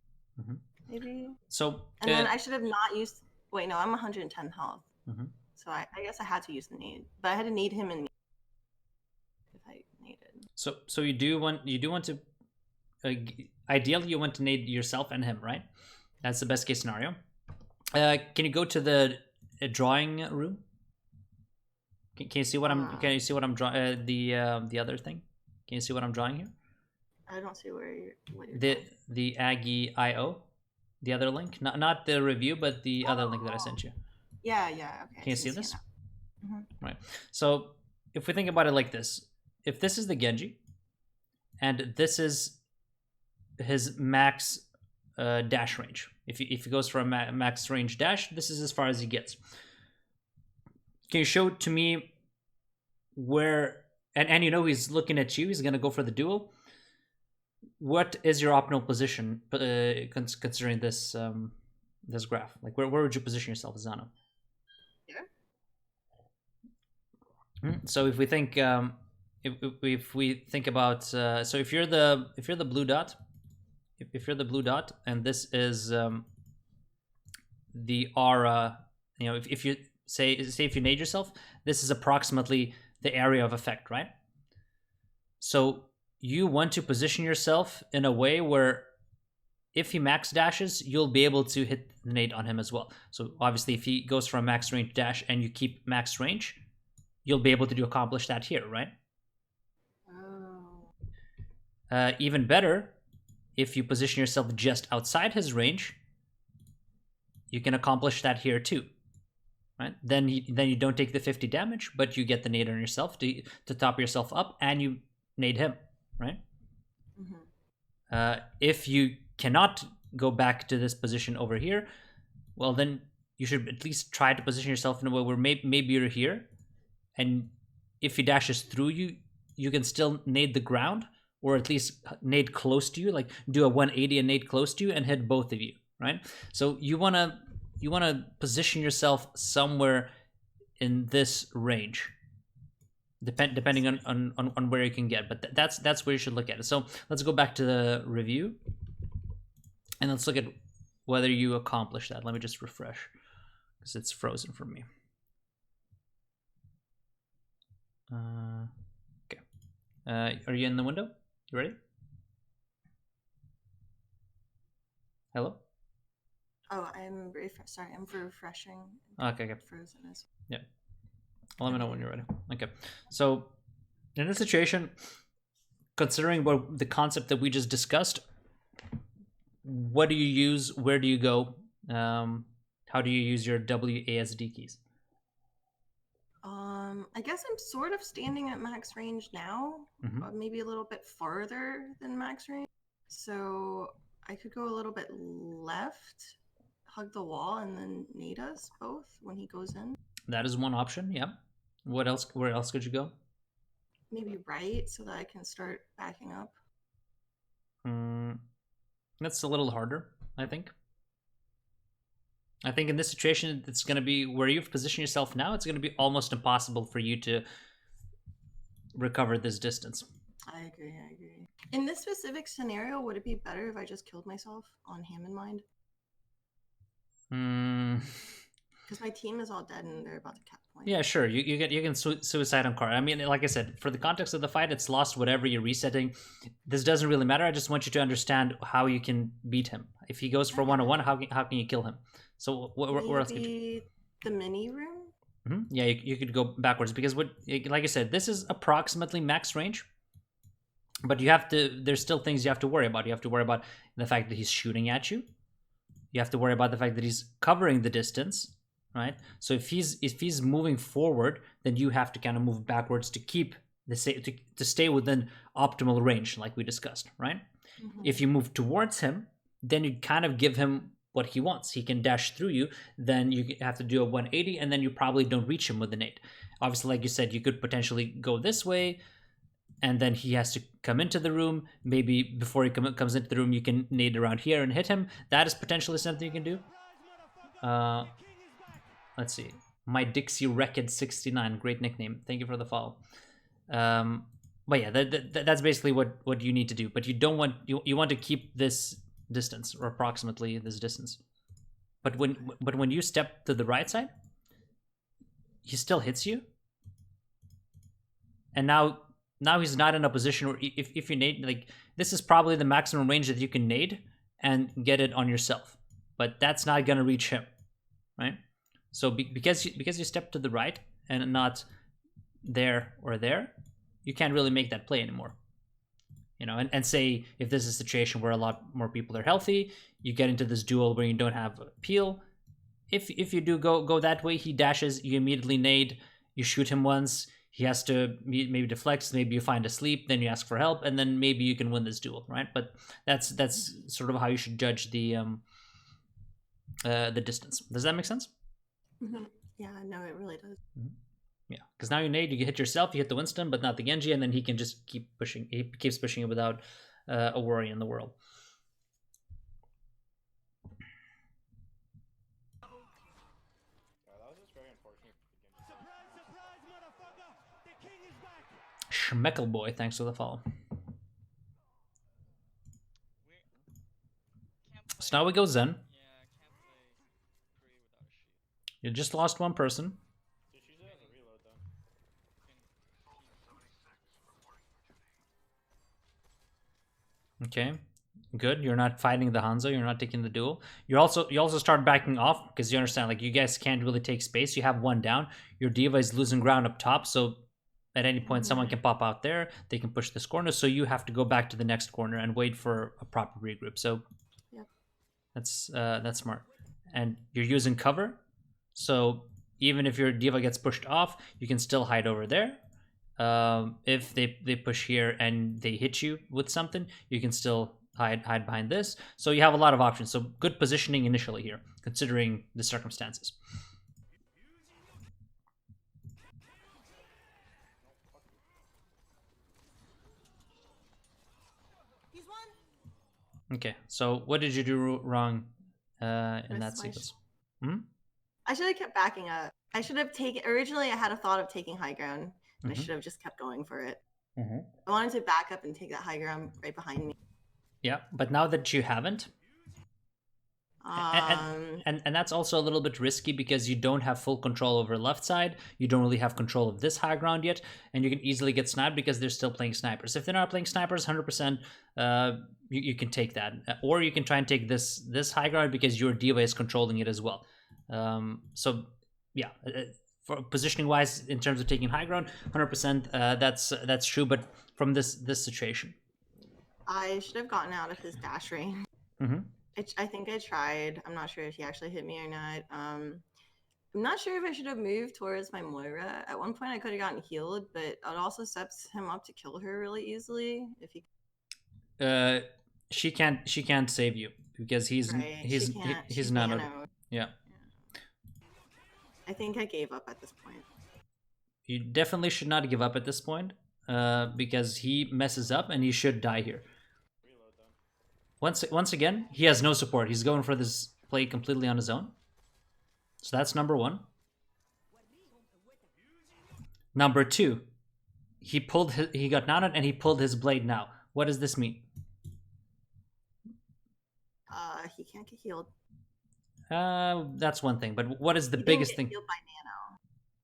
maybe. So And then I should have not used. Wait, no, I'm 110 health. Mhm. So I guess I had to use the nade, but I had to nade him in if I naded. So you do want to ideally you want to nade yourself and him, right? That's the best case scenario. Can you go to the drawing room? Can you see what I'm drawing? The other thing. Can you see what I'm drawing here? I don't see what you're The Aggie IO, the other link, not the review, but the other link that I sent you. Yeah, okay. Can you see this? Mm-hmm. Right. So if we think about it like this, if this is the Genji, and this is his max dash range. If he goes for a max range dash, this is as far as he gets. Can you show to me where? And you know he's looking at you. He's gonna go for the duel. What is your optimal position considering this this graph? Like where would you position yourself as Ana? Here. So if we think if we think about so if you're the blue dot, if you're the blue dot, and this is the aura, you know, if you say if you nade yourself, this is approximately the area of effect, right? So you want to position yourself in a way where if he max dashes, you'll be able to hit the nade on him as well. So obviously if he goes for a max range dash and you keep max range, you'll be able to accomplish that here, right? Oh. Even better, if you position yourself just outside his range, you can accomplish that here too, right? Then you don't take the 50 damage, but you get the nade on yourself to top yourself up, and you nade him, right? Mm-hmm. If you cannot go back to this position over here, well then you should at least try to position yourself in a way where maybe you're here, and if he dashes through you, you can still nade the ground, or at least nade close to you, like do a 180 and nade close to you and hit both of you, right? So you wanna position yourself somewhere in this range, depending on where you can get, but that's where you should look at it. So let's go back to the review, and let's look at whether you accomplish that. Let me just refresh because it's frozen for me. Okay. Are you in the window? You ready? Hello? Oh, I'm sorry. I'm refreshing. Okay. Frozen as. Yeah. Let me know when you're ready. Okay. So, in this situation, considering what the concept that we just discussed, what do you use? Where do you go? How do you use your WASD keys? I guess I'm sort of standing at max range now, but maybe a little bit farther than max range. So I could go a little bit left, hug the wall, and then nade us both when he goes in. That is one option, yeah. What else? Where else could you go? Maybe right, so that I can start backing up. That's a little harder, I think. I think in this situation, it's going to be where you've positioned yourself now, it's going to be almost impossible for you to recover this distance. I agree. In this specific scenario, would it be better if I just killed myself on him in mind? Because my team is all dead and they're about to cap point. Yeah, sure. You can suicide on card. I mean, like I said, for the context of the fight, it's lost whatever you're resetting. This doesn't really matter. I just want you to understand how you can beat him. If he goes for 1-on-1, how can you kill him? So where else could you? The mini room? Yeah, you could go backwards because like I said, this is approximately max range. But there's still things you have to worry about. You have to worry about the fact that he's shooting at you. You have to worry about the fact that he's covering the distance, right? So if he's moving forward, then you have to kind of move backwards to keep to stay within optimal range, like we discussed, right? If you move towards him, then you kind of give him what he wants. He can dash through you, then you have to do a 180, and then you probably don't reach him with a nade. Obviously, like you said, you could potentially go this way, and then he has to come into the room. Maybe before he comes into the room, you can nade around here and hit him. That is potentially something you can do. Let's see. My Dixie Wrecked 69, great nickname. Thank you for the follow. But yeah, that's basically what you need to do. But you don't want you want to keep this distance, or approximately this distance. But when you step to the right side, he still hits you. And now he's not in a position where if you nade, like, this is probably the maximum range that you can nade and get it on yourself. But that's not gonna reach him, right? So because you step to the right and not there or there, you can't really make that play anymore. You know, and say if this is a situation where a lot more people are healthy, you get into this duel where you don't have a peel. If you do go that way, he dashes, you immediately nade, you shoot him once, he has to maybe deflect, maybe you find a sleep, then you ask for help, and then maybe you can win this duel, right? But that's sort of how you should judge the distance. Does that make sense? Mm-hmm. Yeah, no, it really does. Mm-hmm. Yeah, because now you nade, you hit yourself, you hit the Winston, but not the Genji, and then he can just keep pushing. He keeps pushing it without a worry in the world. Yeah, that was just very unfortunate. Surprise, motherfucker! The king is back! Schmeckel boy, thanks for the follow. So now we go Zen. Yeah, can't play Kree without a shield. You just lost one person. Dude, she doesn't reload though. Okay, good. You're not fighting the Hanzo. You're not taking the duel. You also start backing off because you understand, like, you guys can't really take space. You have one down. Your diva is losing ground up top, so at any point someone can pop out there. They can push this corner, so you have to go back to the next corner and wait for a proper regroup. So Yep. That's smart. And you're using cover, so even if your diva gets pushed off, you can still hide over there. If they push here and they hit you with something, you can still hide behind this. So you have a lot of options. So good positioning initially here, considering the circumstances. He's won. Okay, so what did you do wrong in that Missed my sequence? Hmm? I should have kept backing up. I should have taken. Originally, I had a thought of taking high ground, and I should have just kept going for it. I wanted to back up and take that high ground right behind me. Yeah, but now that you haven't, and that's also a little bit risky because you don't have full control over left side. You don't really have control of this high ground yet, and you can easily get sniped because they're still playing snipers. If they're not playing snipers, 100%, you can take that, or you can try and take this high ground because your diva is controlling it as well. So yeah, for positioning wise, in terms of taking high ground, 100%, that's true. But from this situation, I should have gotten out of his dash range. I think I tried. I'm not sure if he actually hit me or not. I'm not sure if I should have moved towards my Moira. At one point, I could have gotten healed, but it also sets him up to kill her really easily. If he, she can't save you because he's not a, yeah. I think I gave up at this point. You definitely should not give up at this point, because he messes up and he should die here. Once again, he has no support. He's going for this play completely on his own. So that's number one. Number two, he got Nana and he pulled his blade now. What does this mean? He can't get healed. That's one thing, but what is the He biggest didn't thing? get healed by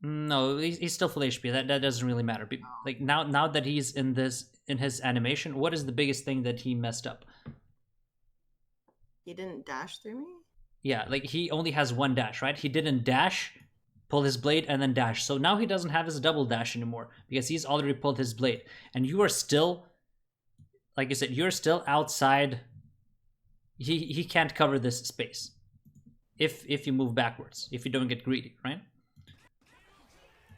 Nano. No, he's still full HP. That doesn't really matter. Like now that he's in his animation, what is the biggest thing that he messed up? He didn't dash through me? Yeah, like he only has one dash, right? He didn't dash, pull his blade, and then dash. So now he doesn't have his double dash anymore because he's already pulled his blade. And you are still, like I said, you're still outside. He can't cover this space if you move backwards, if you don't get greedy, right?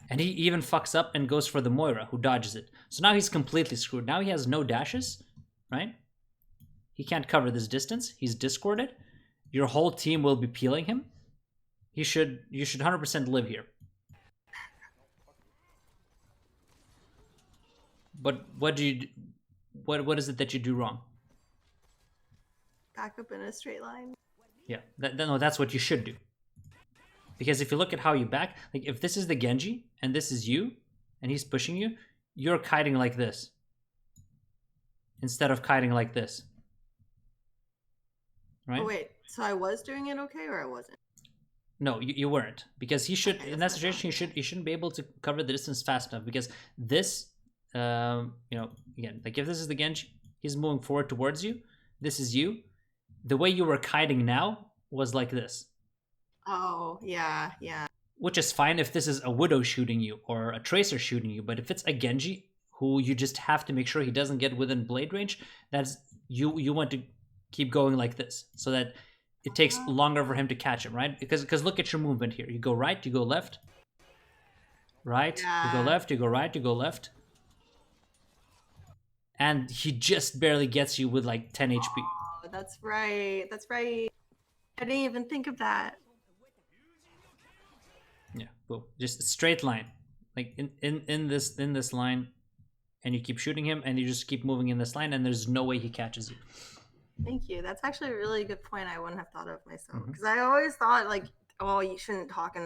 And he even fucks up and goes for the Moira, who dodges it. So now he's completely screwed. Now he has no dashes, right? He can't cover this distance. He's discorded. Your whole team will be peeling him. You should 100% live here. But what is it that you do wrong? Back up in a straight line. Yeah, no, that's what you should do. Because if you look at how you back, like if this is the Genji and this is you, and he's pushing you, you're kiting like this instead of kiting like this. right? Oh wait, so I was doing it okay, or I wasn't? No, you weren't, because he should, Okay, in that that's what I situation, thought. he shouldn't be able to cover the distance fast enough, because this, you know, again, like if this is the Genji, he's moving forward towards you. This is you. The way you were kiting now was like this, Oh yeah, yeah. which is fine if this is a Widow shooting you or a Tracer shooting you, but if it's a Genji who you just have to make sure he doesn't get within blade range, that's you want to keep going like this so that it takes longer for him to catch him, right? Because look at your movement here. You go right, you go left, right, you go Yeah. left, you go right, you go left. And he just barely gets you with like 10 HP. Oh, that's right. That's right. I didn't even think of that. Yeah, boom. Just a straight line. Like in this line, and you keep shooting him, and you just keep moving in this line, and there's no way he catches you. Thank you. That's actually a really good point. I wouldn't have thought of myself, Mhm. because I always thought like, oh, you shouldn't walk in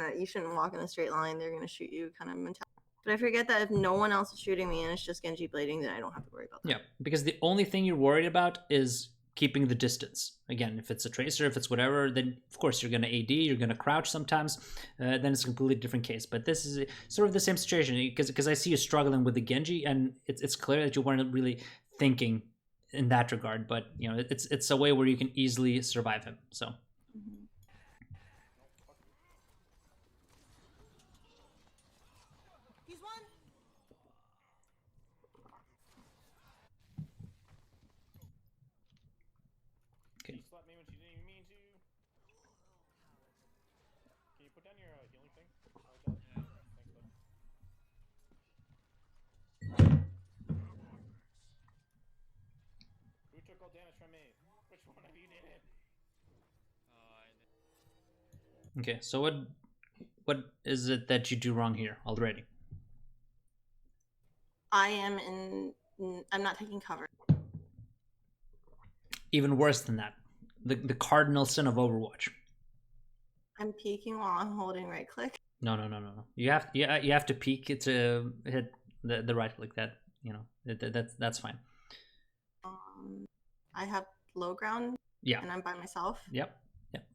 a straight line. They're gonna shoot you, kind of mentality. But I forget that if no one else is shooting me and it's just Genji blading, then I don't have to worry about that. Yeah, because the only thing you're worried about is keeping the distance. Again, if it's a tracer, if it's whatever, then of course you're going to AD, you're going to crouch sometimes. Then it's a completely different case. But this is sort of the same situation, because I see you struggling with the Genji, and it's clear that you weren't really thinking in that regard. But you know, it's a way where you can easily survive him. So. Mhm. He's one. She slapped me when she didn't even mean to. Can you put down your healing thing? Like that? Thanks, bud. Who took all damage from me? Which one of you did it? Okay, so what is it that you do wrong here already? I'm not taking cover. Even worse than that, the cardinal sin of Overwatch. I'm peeking while I'm holding right click. No. You have to peek it to hit the right click. That you know that's fine. I have low ground. Yeah. And I'm by myself. Yep.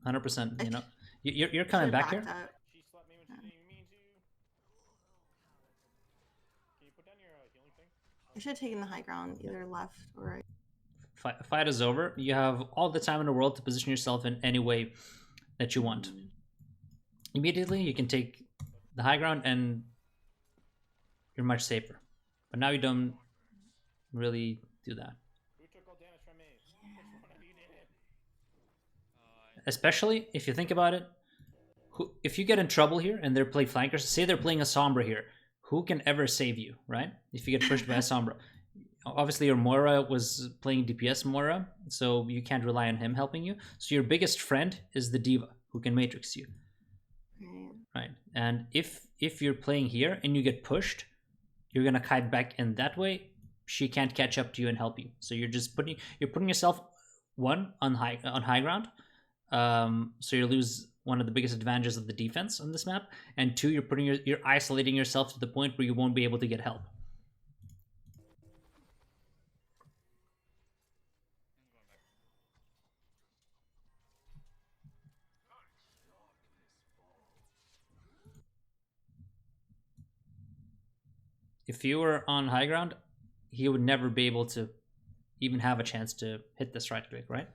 100%. You know, you're Should've coming back here. backed up. She slapped me when she didn't even mean to. Can you put down your healing thing? I should have taken the high ground, either left or right. Fight is over. You have all the time in the world to position yourself in any way that you want. Immediately, you can take the high ground, and you're much safer. But now you don't really do that. Who took all damage from me? Which one of you did it? Especially if you think about it, if you get in trouble here and they're playing flankers, say they're playing a Sombra here, who can ever save you, right? If you get pushed by a Sombra. Obviously, your Moira was playing DPS Moira, so you can't rely on him helping you. So your biggest friend is the Diva, who can Matrix you. Right? And if you're playing here and you get pushed, you're gonna kite back in that way. She can't catch up to you and help you. So you're just putting yourself on high ground. So you lose one of the biggest advantages of the defense on this map, and two, you're isolating yourself to the point where you won't be able to get help. If you were on high ground, he would never be able to even have a chance to hit this right click, right?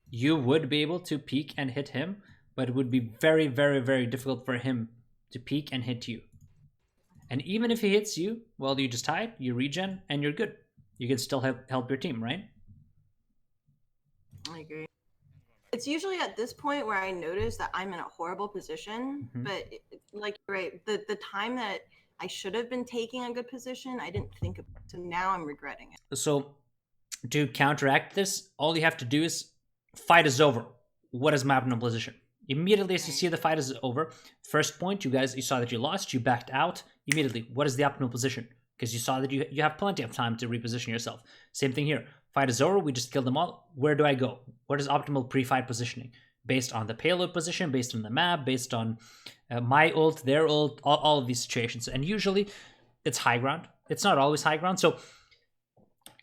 You would be able to peek and hit him, but it would be very, very, very difficult for him to peek and hit you. And even if he hits you, well, you just hide, you regen, and you're good. You can still help your team, right? I agree. It's usually at this point where I notice that I'm in a horrible position, but like you're right, the time that I should have been taking a good position, I didn't think of it. So now I'm regretting it. So to counteract this, all you have to do is fight is over. What is my optimal position? Immediately as you see the fight is over, first point, you saw that you lost, you backed out. Immediately, what is the optimal position? Because you saw that you have plenty of time to reposition yourself. Same thing here. Fight is over, we just killed them all. Where do I go? What is optimal pre-fight positioning? Based on the payload position, based on the map, based on my ult, their ult, all of these situations. And usually it's high ground. It's not always high ground. So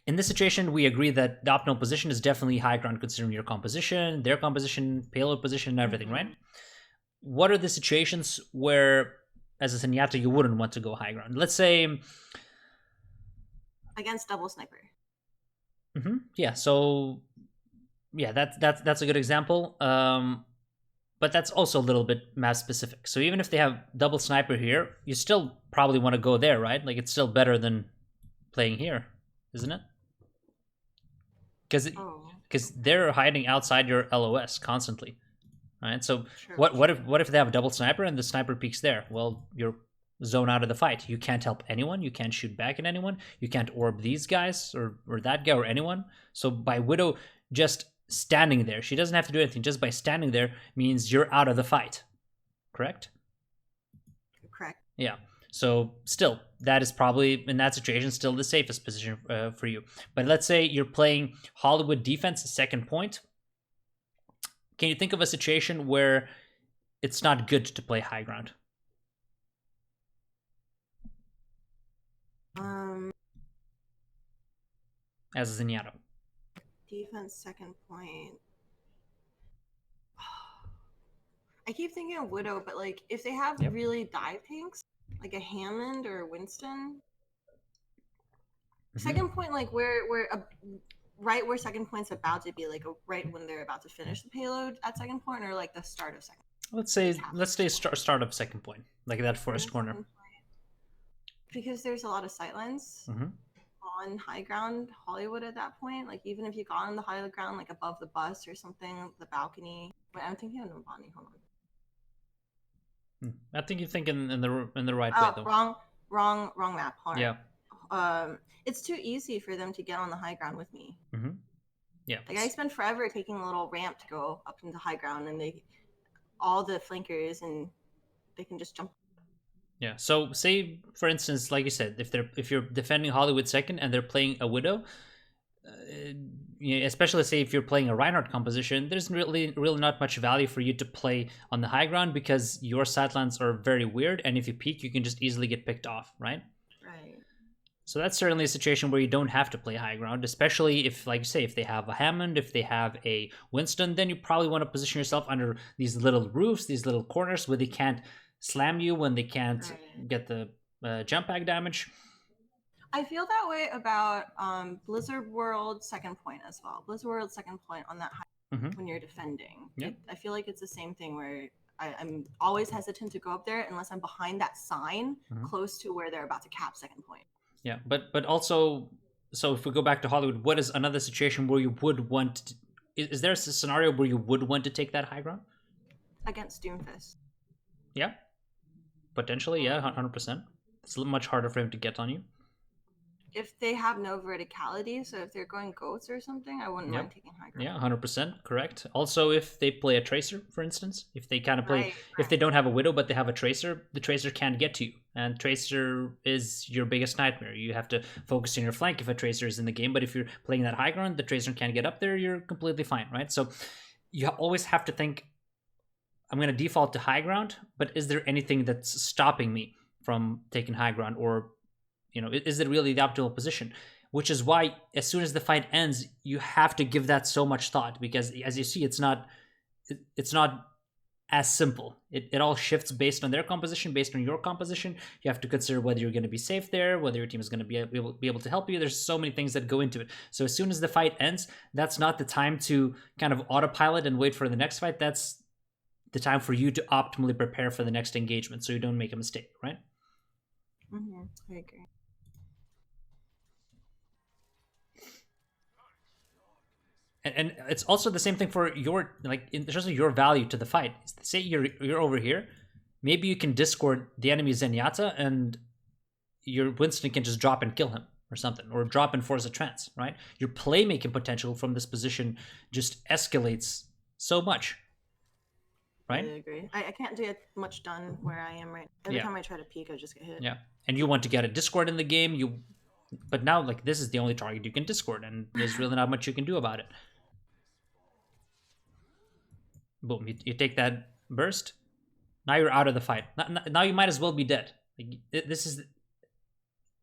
In this situation, we agree that the optimal position is definitely high ground considering your composition, their composition, payload position, and everything, right? What are the situations where, as a Zenyatta, you wouldn't want to go high ground? Let's say... Against double sniper. Yeah, so... Yeah, that's a good example. But that's also a little bit map specific. So even if they have double sniper here, you still probably want to go there, right? Like, it's still better than playing here, isn't it? Because they're hiding outside your LOS constantly, right? So what if they have a double sniper and the sniper peeks there? Well, you're zone out of the fight. You can't help anyone. You can't shoot back at anyone. You can't orb these guys or that guy or anyone. So by Widow just standing there, she doesn't have to do anything. Just by standing there means you're out of the fight. Correct? Correct. Yeah. So still, that is probably, in that situation, still the safest position for you. But let's say you're playing Hollywood defense, second point. Can you think of a situation where it's not good to play high ground? As a Zenyatta. Defense, second point. I keep thinking of Widow, but like if they have really dive tanks, like a Hammond or a Winston. Second point, like right where second point's about to be, like right when they're about to finish the payload at second point, or like the start of second. Let's say start of second point, like that forest corner. Because there's a lot of sightlines on high ground Hollywood at that point. Like even if you got on the high ground, like above the bus or something, the balcony. Wait, I'm thinking of Navani. Hold on. I think you're thinking in the right way though. Wrong map. Hard. Yeah. It's too easy for them to get on the high ground with me. Yeah. Like I spend forever taking a little ramp to go up into high ground, and all the flankers, and they can just jump. Yeah. So say, for instance, like you said, if you're defending Hollywood second and they're playing a Widow, especially say if you're playing a Reinhardt composition, there's really not much value for you to play on the high ground because your sightlines are very weird, and if you peek, you can just easily get picked off, right? Right. So that's certainly a situation where you don't have to play high ground, especially if, like you say, if they have a Hammond, if they have a Winston, then you probably want to position yourself under these little roofs, these little corners where they can't slam you, when they can't get the jump pack damage. I feel that way about Blizzard World second point as well. Blizzard World second point on that high when you're defending. Yeah. I feel like it's the same thing where I'm always hesitant to go up there unless I'm behind that sign close to where they're about to cap second point. Yeah, but also, so if we go back to Hollywood, what is another situation where you would want to, is there a scenario where you would want to take that high ground? Against Doomfist. Yeah, potentially, yeah, 100%. It's much harder for him to get on you. If they have no verticality, so if they're going goats or something, I wouldn't mind taking high ground. Yeah, 100%, correct. Also, if they play a Tracer, for instance, if they kind of play, if they don't have a Widow but they have a Tracer, the Tracer can't get to you. And Tracer is your biggest nightmare. You have to focus on your flank if a Tracer is in the game, but if you're playing that high ground, the Tracer can't get up there, you're completely fine, right? So you always have to think, I'm going to default to high ground, but is there anything that's stopping me from taking high ground, or is it really the optimal position? Which is why as soon as the fight ends, you have to give that so much thought, because as you see, it's not as simple. It all shifts based on their composition, based on your composition. You have to consider whether you're going to be safe there, whether your team is going to be able to help you. There's so many things that go into it. So as soon as the fight ends, that's not the time to kind of autopilot and wait for the next fight. That's the time for you to optimally prepare for the next engagement so you don't make a mistake, right? I agree. And it's also the same thing for your, like, in terms of your value to the fight. Say you're over here, maybe you can discord the enemy Zenyatta and your Winston can just drop and kill him or something, or drop and force a trance, right? Your playmaking potential from this position just escalates so much, right? I agree. I can't get much done where I am right. Every time I try to peek, I just get hit. Yeah, and you want to get a discord in the game, but now, like, this is the only target you can discord, and there's really not much you can do about it. Boom, you take that burst, now you're out of the fight. Now you might as well be dead. Like, this is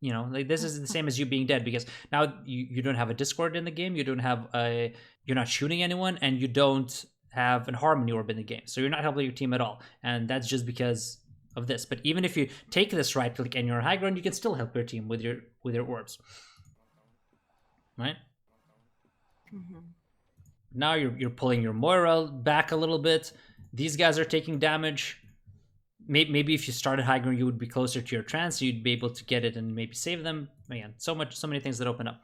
you know, like this is the same as you being dead, because now you don't have a discord in the game, you don't have a, you're not shooting anyone, and you don't have an harmony orb in the game, so you're not helping your team at all, and that's just because of this. But even if you take this right click and you're high ground, you can still help your team with your orbs, right? Now you're pulling your Moira back a little bit. These guys are taking damage. Maybe if you started high ground, you would be closer to your trance, you'd be able to get it and maybe save them. Again, so many things that open up.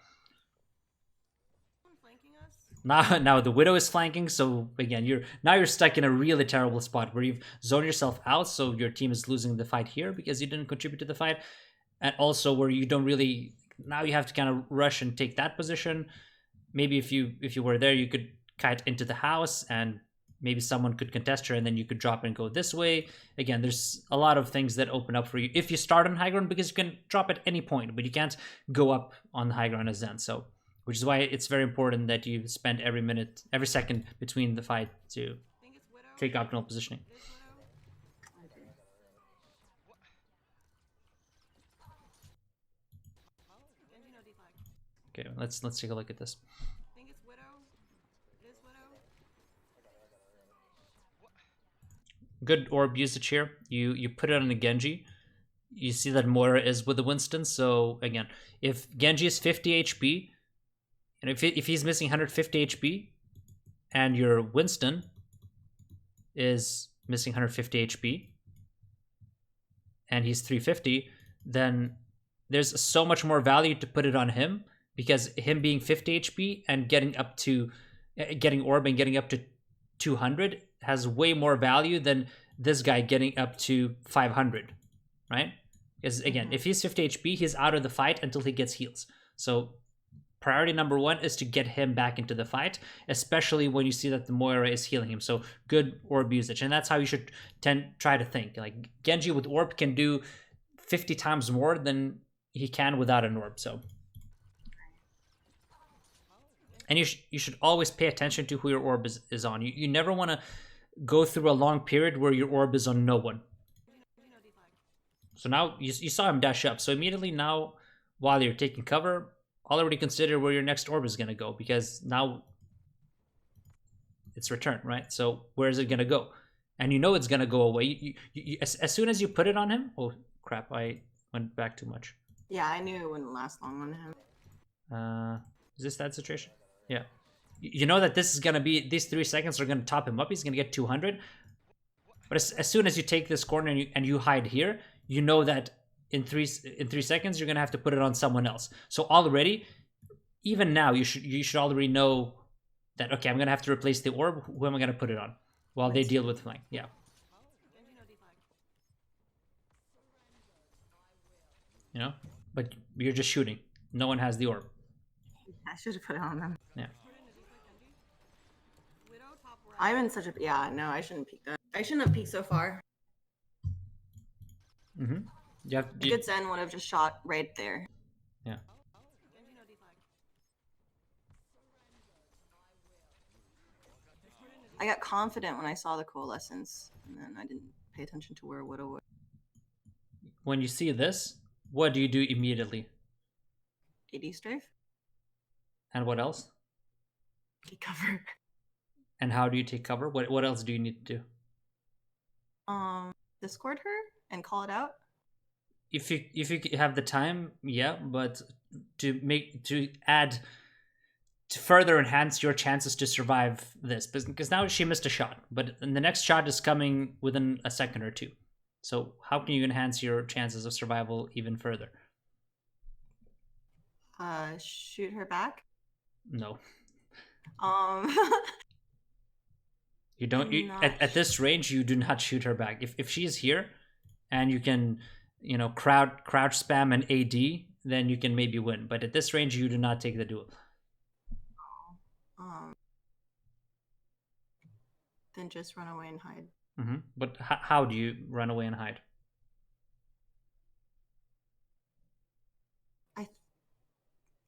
Flanking us? Now the Widow is flanking, so again, you're stuck in a really terrible spot where you've zoned yourself out, so your team is losing the fight here because you didn't contribute to the fight, and also where you don't really, now you have to kind of rush and take that position. Maybe if you were there, you could kite into the house and maybe someone could contest her, and then you could drop and go this way. Again, there's a lot of things that open up for you if you start on high ground, because you can drop at any point, but you can't go up on the high ground as Zen. So, which is why it's very important that you spend every minute, every second between the fight to take optimal positioning. Okay, let's take a look at this. I think it's Widow. It is Widow. Good orb usage here. You put it on a Genji. You see that Moira is with the Winston. So again, if Genji is 50 HP, and if he's missing 150 HP, and your Winston is missing 150 HP, and he's 350, then there's so much more value to put it on him, because him being 50 HP and getting orb and getting up to 200 has way more value than this guy getting up to 500, right? Because again, if he's 50 HP, he's out of the fight until he gets heals. So priority number one is to get him back into the fight, especially when you see that the Moira is healing him. So good orb usage, and that's how you should try to think. Like Genji with orb can do 50 times more than he can without an orb. So, and you should always pay attention to who your orb is on. You never want to go through a long period where your orb is on no one. So now you saw him dash up. So immediately now, while you're taking cover, already consider where your next orb is going to go, because now it's returned, right? So where is it going to go? And you know it's going to go away. As soon as you put it on him... Oh, crap. I went back too much. Yeah, I knew it wouldn't last long on him. Is this that situation? Yeah. You know that this is going to be... These 3 seconds are going to top him up. He's going to get 200. But as soon as you take this corner and you hide here, you know that in 3 seconds you're going to have to put it on someone else. So already, even now, you should already know that, okay, I'm going to have to replace the orb. Who am I going to put it on while they deal with flank? Yeah. You know? But you're just shooting. No one has the orb. I should have put it on them. Yeah. I'm in such a... Yeah, no, I shouldn't peek that. I shouldn't have peeked so far. Mm-hmm. A good Zen would have just shot right there. Yeah. I got confident when I saw the coalescence, and then I didn't pay attention to where Widow was. When you see this, what do you do immediately? AD strafe? And what else? Take cover. And how do you take cover? What else do you need to do? Discord her and call it out? If you have the time, yeah, but to further enhance your chances to survive this, because now she missed a shot, but the next shot is coming within a second or two. So how can you enhance your chances of survival even further? Shoot her back? No. You don't. At this range, you do not shoot her back. If she's here, and you can, crouch spam and AD, then you can maybe win. But at this range, you do not take the duel. Then just run away and hide. Mm-hmm. But how do you run away and hide?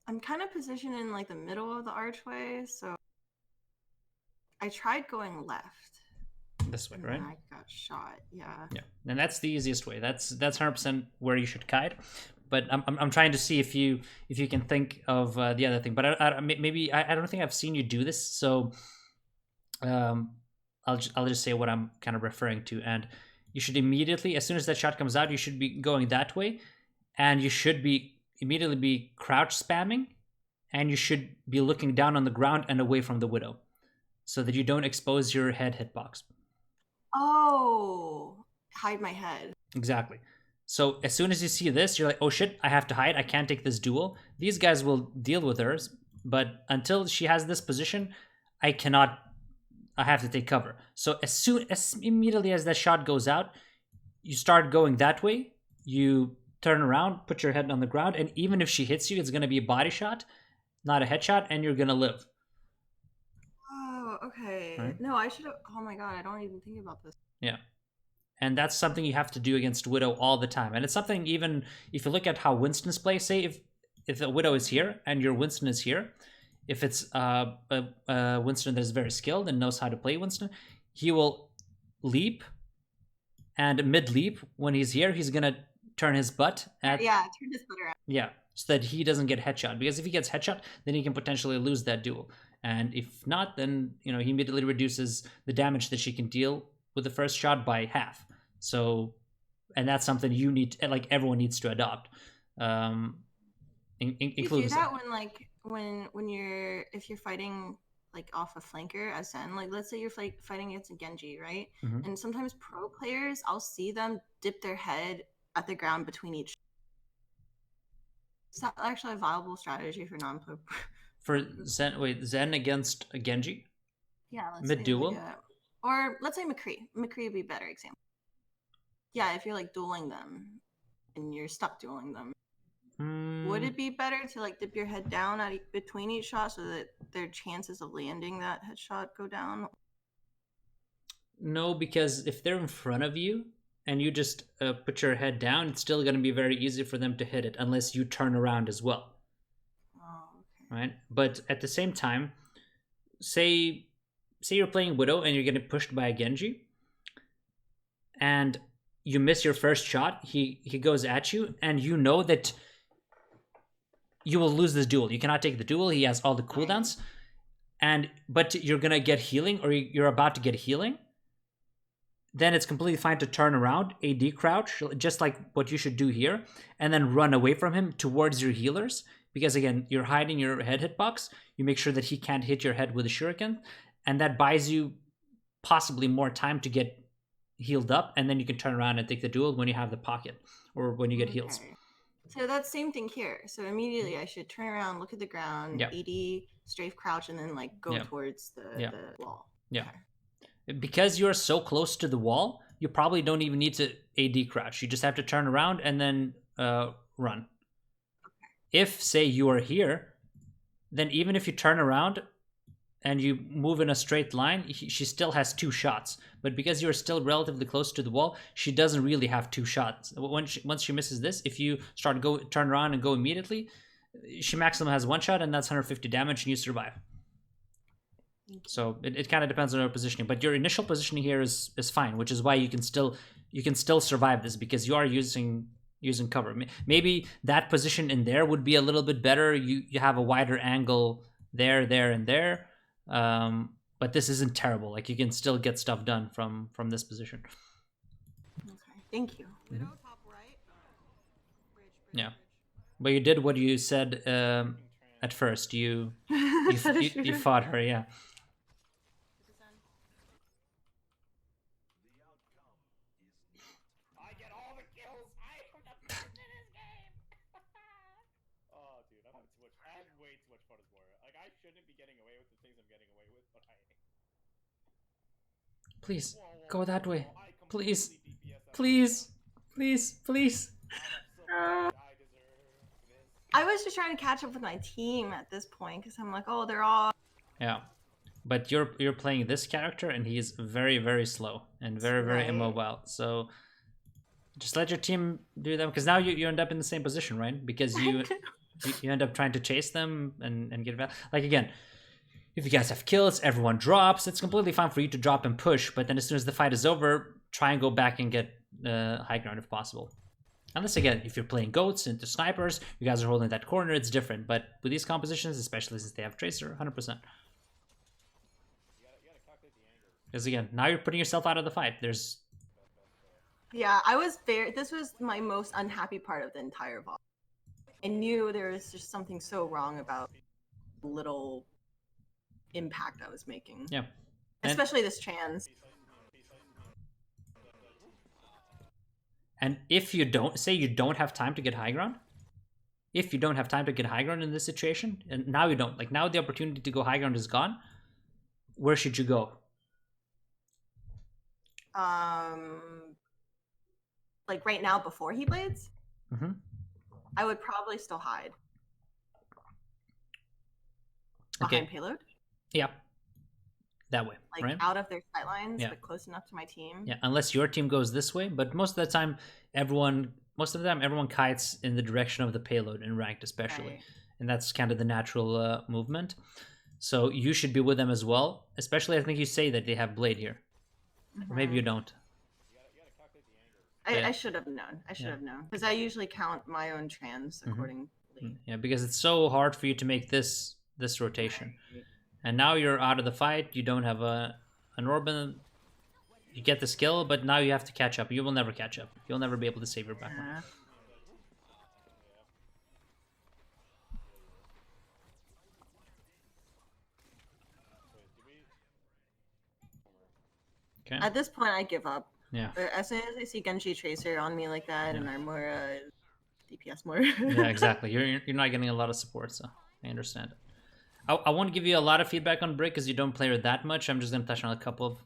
I'm kind of positioned in like the middle of the archway, so I tried going left. This way, right? I got shot. Yeah. Yeah, and that's the easiest way. That's 100% where you should kite. But I'm trying to see if you can think of the other thing. But I don't think I've seen you do this. So I'll just say what I'm kind of referring to. And you should immediately, as soon as that shot comes out, you should be going that way, and you should be immediately be crouch spamming, and you should be looking down on the ground and away from the widow, so that you don't expose your hitbox. Oh, hide my head. Exactly. So as soon as you see this, you're like, oh shit, I have to hide. I can't take this duel. These guys will deal with hers, but until she has this position, I cannot. I have to take cover. So as immediately as that shot goes out, you start going that way. You turn around, put your head on the ground, and even if she hits you, it's going to be a body shot, not a headshot, and you're going to live. Oh, okay. Right. No, I should have. Oh my god, I don't even think about this. Yeah. And that's something you have to do against Widow all the time. And it's something, even if you look at how Winston's play, say if the Widow is here and your Winston is here, if it's a Winston that is very skilled and knows how to play Winston, he will leap, and mid-leap, when he's here, he's going to turn his butt at... Yeah, turn his butt around. Yeah, so that he doesn't get headshot. Because if he gets headshot, then he can potentially lose that duel. And if not, then he immediately reduces the damage that she can deal with the first shot by half. So, and that's something you need, everyone needs to adopt. Including you do that when you're if you're fighting off a flanker as Zen, let's say you're fighting against a Genji, right? Mhm. And sometimes pro players, I'll see them dip their head at the ground between each. Is that actually a viable strategy for non-pro? For Zen against a Genji? Yeah, let's mid-duel? Or let's say McCree. McCree would be a better example. Yeah, if you're dueling them and you're stuck dueling them. Would it be better to dip your head down between each shot so that their chances of landing that headshot go down? No, because if they're in front of you and you just put your head down, it's still going to be very easy for them to hit it unless you turn around as well. Oh, okay. Right? But at the same time, say you're playing Widow and you're getting pushed by a Genji, and you miss your first shot, he goes at you, and you know that you will lose this duel. You cannot take the duel. He has all the cooldowns, but you're gonna get healing, or you're about to get healing. Then it's completely fine to turn around, AD crouch, just like what you should do here, and then run away from him towards your healers. Because again, you're hiding your head hitbox. You make sure that he can't hit your head with a shuriken, and that buys you possibly more time to get healed up, and then you can turn around and take the duel when you have the pocket or when you get heals. So that's same thing here. So immediately I should turn around, look at the ground, AD, strafe crouch, and then go towards the wall. Yeah. Okay. Because you're so close to the wall, you probably don't even need to AD crouch. You just have to turn around and then run. Okay. If, say, you are here, then even if you turn around and you move in a straight line, she still has 2 shots. But because you're still relatively close to the wall, she doesn't really have 2 shots. Once she misses this, if you turn around and go immediately, she maximum has 1 shot, and that's 150 damage, and you survive. So it kind of depends on your positioning. But your initial positioning here is fine, which is why you can still survive this, because you are using cover. Maybe that position in there would be a little bit better. You have a wider angle there, and there. But this isn't terrible. You can still get stuff done from this position. Okay, thank you. Mm-hmm. Yeah, but you did what you said at first. You fought her, yeah. I get all the kills. I am the best in this game. Oh, dude, I'm having too much. I have way too much fun as Warrior. I shouldn't be getting away with the things I'm getting away with, but I. Please go that way. Please, please, please, please. I was just trying to catch up with my team at this point because I'm oh, they're all. Yeah, but you're playing this character, and he's very, very slow and very, very immobile. So just let your team do them, because now you end up in the same position, right? Because you end up trying to chase them and get back. Again, if you guys have kills, everyone drops. It's completely fine for you to drop and push, but then as soon as the fight is over, try and go back and get high ground if possible. Unless, again, if you're playing goats into snipers, you guys are holding that corner, it's different. But with these compositions, especially since they have Tracer, 100%. You gotta calculate the angles. Because, again, now you're putting yourself out of the fight. There's... Yeah, I was very. This was my most unhappy part of the entire VOD. I knew there was just something so wrong about the little impact I was making. Yeah. Especially this trans. And if you don't, say you don't have time to get high ground, if you don't have time to get high ground in this situation, and now you don't, like now the opportunity to go high ground is gone, where should you go? Like right now before he blades, Mm-hmm. I would probably still hide. Okay. Behind payload? Yeah. That way, Like right? out of their sight lines, Yeah. but close enough to my team. Yeah, unless your team goes this way, but most of the time everyone kites in the direction of the payload in ranked especially. Right. And that's kind of the natural movement. So you should be with them as well, especially I think you say that they have blade here. Or maybe you don't. Yeah. I should have known. I should have known. Because I usually count my own trans accordingly. Yeah, because it's so hard for you to make this rotation. Right. And now you're out of the fight, you don't have an orb, you get the skill, but now you have to catch up. You will never catch up. You'll never be able to save your backline. Yeah. Okay. At this point, I give up. Yeah. As soon as I see Genji Tracer on me like that, Yeah. and Armora DPS more. Yeah, exactly. You're not getting a lot of support, so I understand it. I won't give you a lot of feedback on Brick because you don't play her that much. I'm just gonna touch on a couple of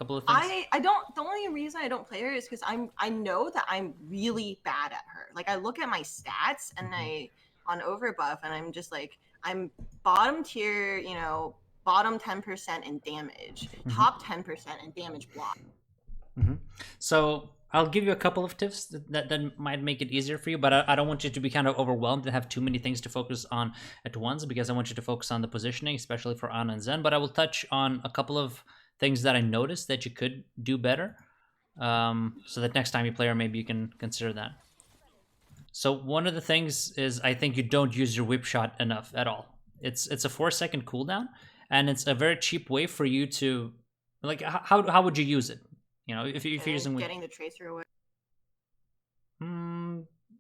things. I don't. The only reason I don't play her is because I know that I'm really bad at her. Like I look at my stats and I on overbuff and I'm just like I'm bottom tier, you know, bottom 10% in damage, top 10% in damage block. So I'll give you a couple of tips that might make it easier for you, but I don't want you to be kind of overwhelmed and have too many things to focus on at once, because I want you to focus on the positioning, especially for Ana and Zen. But I will touch on a couple of things that I noticed that you could do better, so that next time you play her, maybe you can consider that. So one of the things is I think you don't use your whip shot enough at all. It's a 4-second cooldown, and it's a very cheap way for you to, like, how would you use it? You know, if you're using getting the tracer away.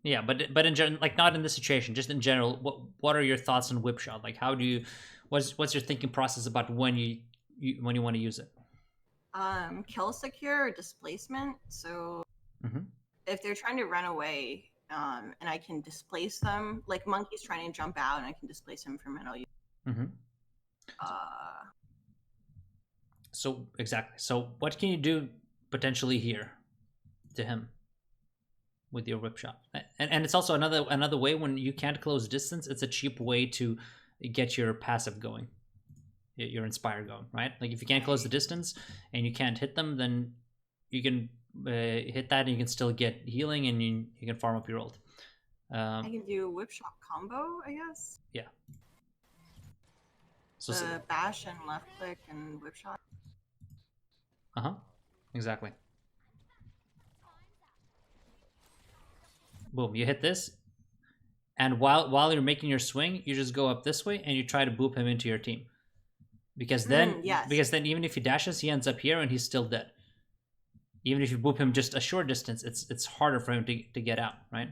Yeah, but in general, like not in this situation, just in general, what are your thoughts on whip shot? Like, how do you, what's your thinking process about when you want to use it? Kill secure or displacement. So if they're trying to run away, and I can displace them, like Monkey's trying to jump out, and I can displace him from it. I'll use. So exactly. So what can you do potentially here to him with your whip shot? And it's also another way when you can't close distance. It's a cheap way to get your passive going, your inspire going, right? Like if you can't close the distance and you can't hit them, then you can hit that and you can still get healing and you can farm up your ult. I can do whip shot combo, I guess. Yeah. So the bash and left click and whip shot. Exactly. Boom, you hit this, and while you're making your swing, you just go up this way and you try to boop him into your team. Because then even if he dashes, he ends up here and he's still dead. Even if you boop him just a short distance, it's harder for him to get out, right?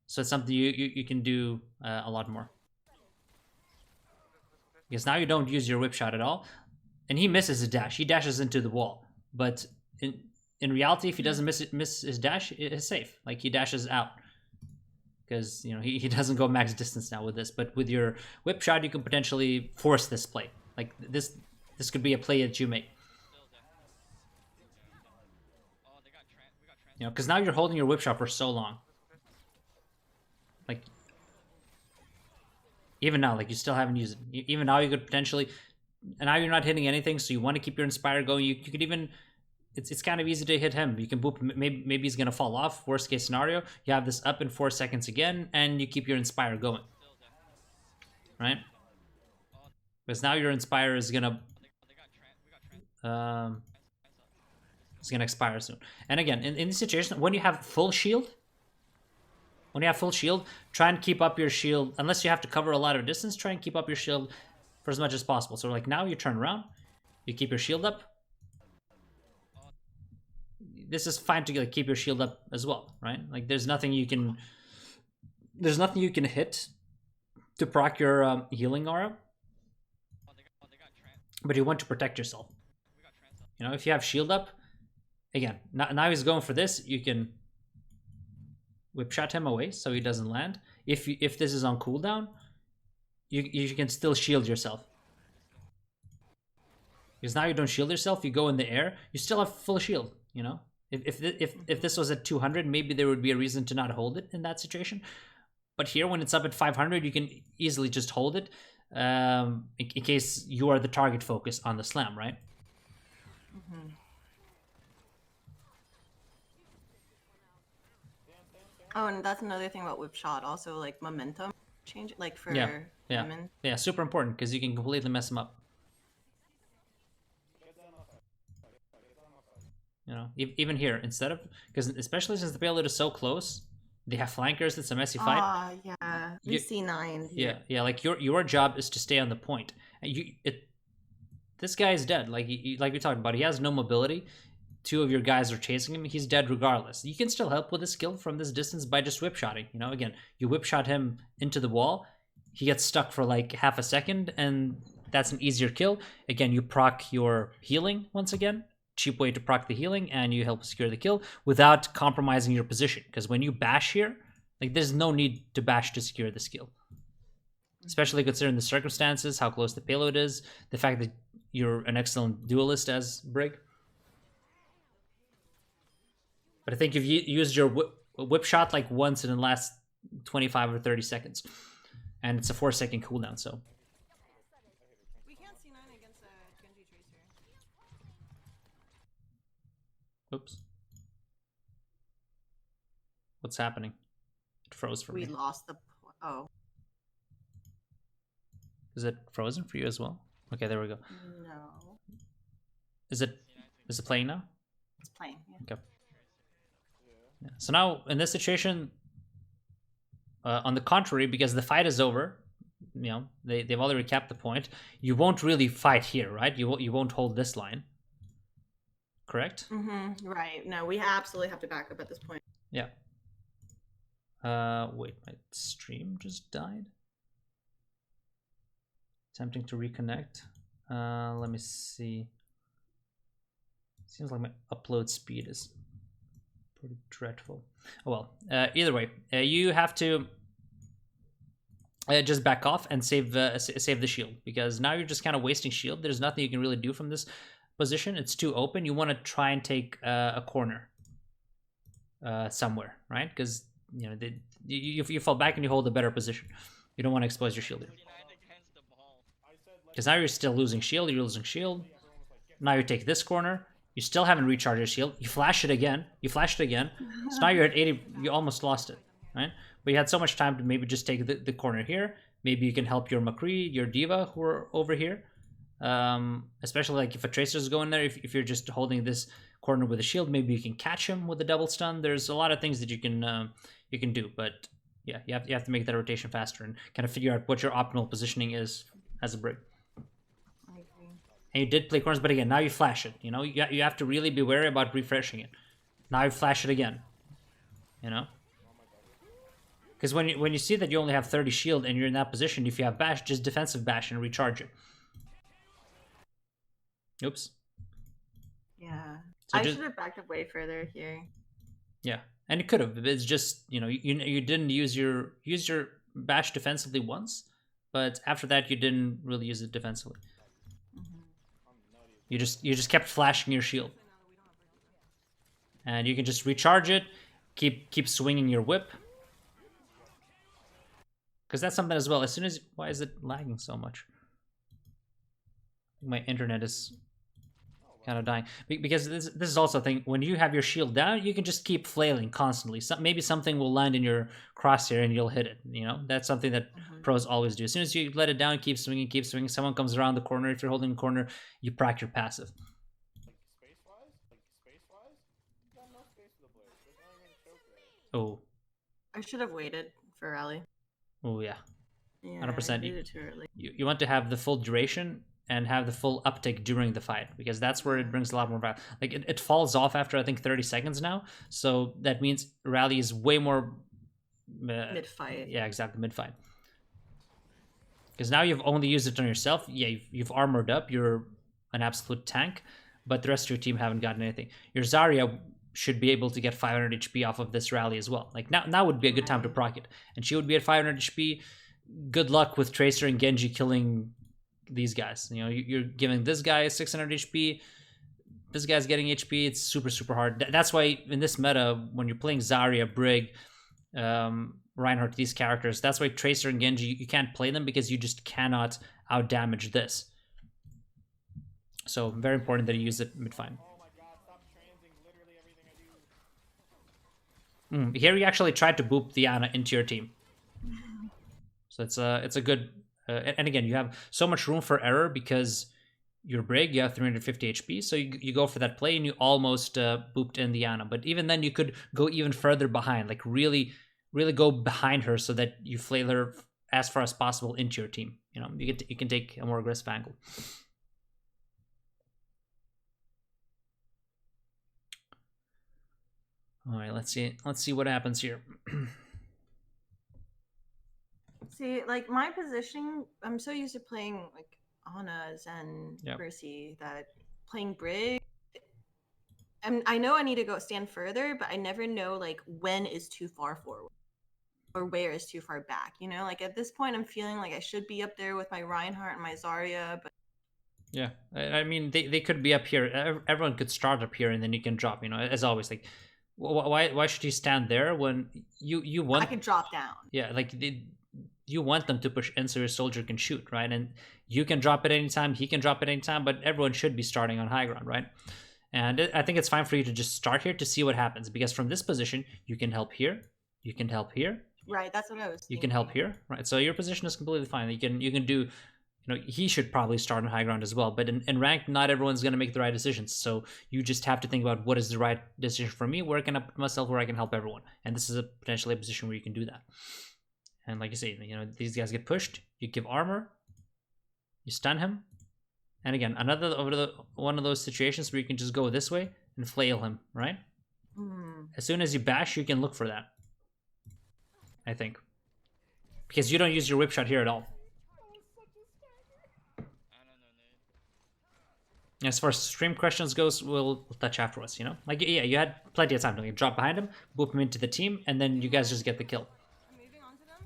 So it's something you can do a lot more. Because now you don't use your whip shot at all. And he misses his dash. He dashes into the wall. But in reality, if he doesn't miss his dash, it's safe. Like he dashes out. Because he doesn't go max distance now with this. But with your whip shot, you can potentially force this play. Like this could be a play that you make. Because now you're holding your whip shot for so long. Like even now, like you still haven't used it. Even now, you could potentially. And now you're not hitting anything, so you want to keep your inspire going. You could even, it's kind of easy to hit him. You can boop. Maybe he's gonna fall off. Worst case scenario, you have this up in 4 seconds again, and you keep your inspire going. Right? Because now your inspire is gonna. It's gonna expire soon. And again, in this situation, when you have full shield, try and keep up your shield. Unless you have to cover a lot of distance, try and keep up your shield for as much as possible. So like now you turn around, you keep your shield up. This is fine to like keep your shield up as well, right? Like there's nothing you can hit to proc your healing aura, but you want to protect yourself. You know, if you have shield up, again, now he's going for this. You can whip shot him away so he doesn't land. If this is on cooldown, you can still shield yourself. Because now you don't shield yourself, you go in the air, you still have full shield, you know? If this was at 200, maybe there would be a reason to not hold it in that situation. But here, when it's up at 500, you can easily just hold it in case you are the target focus on the slam, right? Mm-hmm. Oh, and that's another thing about whip shot. Also, like momentum change, like for women. Yeah, super important because you can completely mess them up. You know, even here, instead of, because especially since the payload is so close, they have flankers. It's a messy fight. Ah, yeah, we see 9. Yeah. Like your job is to stay on the point. This guy is dead. Like like we talked about, he has no mobility. 2 of your guys are chasing him. He's dead regardless. You can still help with his skill from this distance by just whip shotting. You know, again, you whip shot him into the wall. He gets stuck for like half a second, and that's an easier kill. Again, you proc your healing once again. Cheap way to proc the healing, and you help secure the kill without compromising your position. Because when you bash here, like there's no need to bash to secure the skill. Especially considering the circumstances, how close the payload is, the fact that you're an excellent duelist as Brig. But I think if you used your whip shot like once in the last 25 or 30 seconds, and it's a 4-second cooldown, so. We can't see 9 against a Genji Tracer. Oops. What's happening? It froze for me. We lost the. Oh. Is it frozen for you as well? Okay, there we go. No. Is it playing now? It's playing. Yeah. Okay. Yeah. So now in this situation, on the contrary, because the fight is over, you know they've already capped the point. You won't really fight here, right? You won't hold this line. Correct? Mm-hmm. Right. No, we absolutely have to back up at this point. Yeah. Wait, my stream just died. Attempting to reconnect. Let me see. Seems like my upload speed is pretty dreadful. Oh well. Either way, you have to just back off and save the shield, because now you're just kind of wasting shield. There's nothing you can really do from this position. It's too open. You want to try and take a corner somewhere, right? Because you know you fall back and you hold a better position. You don't want to expose your shield here. Because now you're still losing shield. You're losing shield. Now you take this corner. You still haven't recharged your shield. You flash it again. You flashed it again. So now you're at 80. You almost lost it, right? But you had so much time to maybe just take the corner here. Maybe you can help your McCree, your Diva, who are over here. Especially like if a Tracer's going there. If you're just holding this corner with a shield, maybe you can catch him with a double stun. There's a lot of things that you can do. But yeah, you have to make that rotation faster and kind of figure out what your optimal positioning is as a Brig. And you did play corners, but again, now you flash it. You know, you have to really be wary about refreshing it. Now you flash it again. You know, because when you see that you only have 30 shield and you're in that position, if you have bash, just defensive bash and recharge it. Oops. Yeah, So I should have backed up way further here. Yeah, and it could have. It's just you didn't use your bash defensively once, but after that you didn't really use it defensively. You just kept flashing your shield, and you can just recharge it, keep swinging your whip, because that's something as well. As soon as why is it lagging so much? My internet is kind of dying because this is also a thing. When you have your shield down, you can just keep flailing constantly. Maybe something will land in your crosshair and you'll hit it. You know, that's something that pros always do. As soon as you let it down, keep swinging. Someone comes around the corner. If you're holding the corner, you proc your passive. Oh, I should have waited for rally. oh yeah. Yeah, 100%. I did it too early. You want to have the full duration and have the full uptick during the fight, because that's where it brings a lot more value. Like it falls off after I think 30 seconds now, so that means rally is way more Mid-fight. Yeah, exactly, mid-fight. Because now you've only used it on yourself. Yeah, you've armored up, you're an absolute tank, but the rest of your team haven't gotten anything. Your Zarya should be able to get 500 HP off of this rally as well. Like now would be a good time to proc it, and she would be at 500 HP. Good luck with Tracer and Genji killing these guys. You know, you're giving this guy 600 HP. This guy's getting HP. It's super hard. That's why in this meta, when you're playing Zarya, Brig, Reinhardt, these characters, that's why Tracer and Genji, you can't play them because you just cannot out damage this. So very important that you use it mid-fight. Oh my god, stop transing literally everything I do. Here you actually tried to boop the Ana into your team. So it's a good, and again, you have so much room for error because you're Brig, you have 350 HP, so you go for that play and you almost booped in the Ana. But even then, you could go even further behind, like really go behind her so that you flail her as far as possible into your team. You know, you can take a more aggressive angle. All right, let's see what happens here. See, like my positioning, I'm so used to playing like Ana, Zen, Yep. Mercy that playing Brig. And I know I need to go stand further, but I never know like when is too far forward or where is too far back. You know, like at this point, I'm feeling like I should be up there with my Reinhardt and my Zarya, but Yeah, I mean they could be up here. Everyone could start up here and then you can drop. You know, as always, like why should you stand there when you want? I could drop down. Yeah, like you want them to push in so your soldier can shoot, right? And you can drop it anytime, he can drop it anytime, but everyone should be starting on high ground, right? And I think it's fine for you to just start here to see what happens, because from this position you can help here, you can help here, Right, that's what I was. you can help here, right? So your position is completely fine. You can do, you know, he should probably start on high ground as well. But in ranked, not everyone's going to make the right decisions. So you just have to think about what is the right decision for me, where can I put myself, where I can help everyone. And this is potentially a position where you can do that. And like you say, you know, these guys get pushed, you give armor, you stun him. And again, one of those situations where you can just go this way and flail him, right? As soon as you bash, you can look for that, I think. Because you don't use your whip shot here at all. As far as stream questions goes, we'll touch afterwards, you know? Like, yeah, you had plenty of time to drop behind him, boop him into the team, and then you guys just get the kill. I'm moving on to them.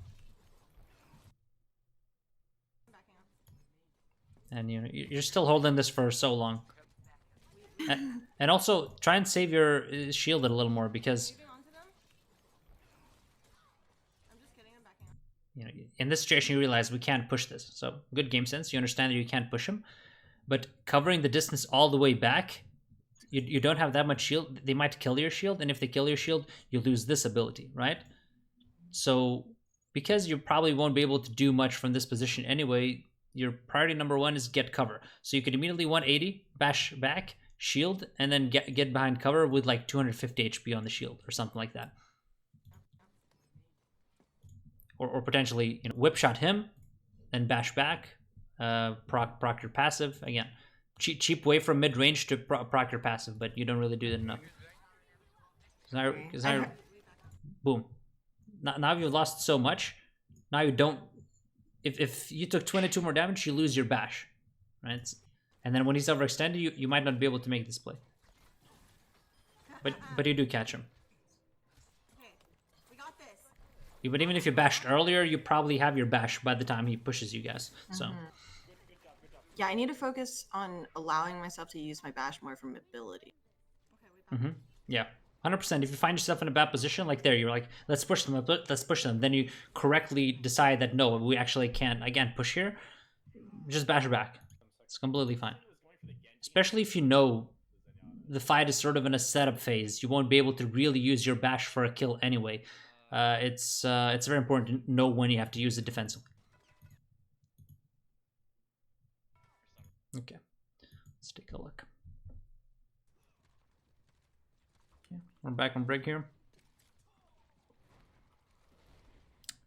I'm backing up. And you know, you're still holding this for so long. And also, try and save your shield a little more, because Moving on to them. I'm just kidding, I'm backing up. you know, in this situation, you realize we can't push this. So good game sense. You understand that you can't push him, but covering the distance all the way back, you don't have that much shield. They might kill your shield, and if they kill your shield, you lose this ability, right? So because you probably won't be able to do much from this position anyway, your priority number one is get cover. So you could immediately 180, bash back, shield, and then get behind cover with like 250 HP on the shield or something like that. Or potentially, you know, whip shot him, then bash back, proc your passive. Again, cheap way from mid range to proc your passive, but you don't really do that enough. Because now, boom. Now you've lost so much. Now you don't. If you took 22 more damage, you lose your bash, right? And then when he's overextended, you might not be able to make this play. But you do catch him. Okay, we got this. But even if you bashed earlier, you probably have your bash by the time he pushes you guys. So Yeah, I need to focus on allowing myself to use my bash more from ability. Okay, yeah, 100%. If you find yourself in a bad position, like there, you're like, let's push them, let's push them. Then you correctly decide that no, we actually can't. Again, push here. Just bash back. It's completely fine. Especially if you know the fight is sort of in a setup phase. You won't be able to really use your bash for a kill anyway. It's very important to know when you have to use it defensively. Okay, let's take a look. Okay, we're back on break here.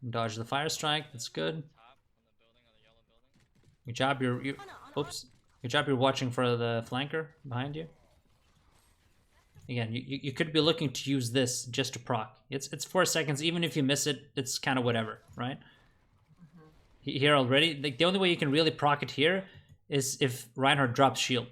Dodge the fire strike. That's good. Top on the building, on the yellow building. Good job. Oops. Good job. You're watching for the flanker behind you. Again, you could be looking to use this just to proc. It's 4 seconds. Even if you miss it, it's kind of whatever, right? Here already, like the only way you can really proc it here is if Reinhardt drops shield.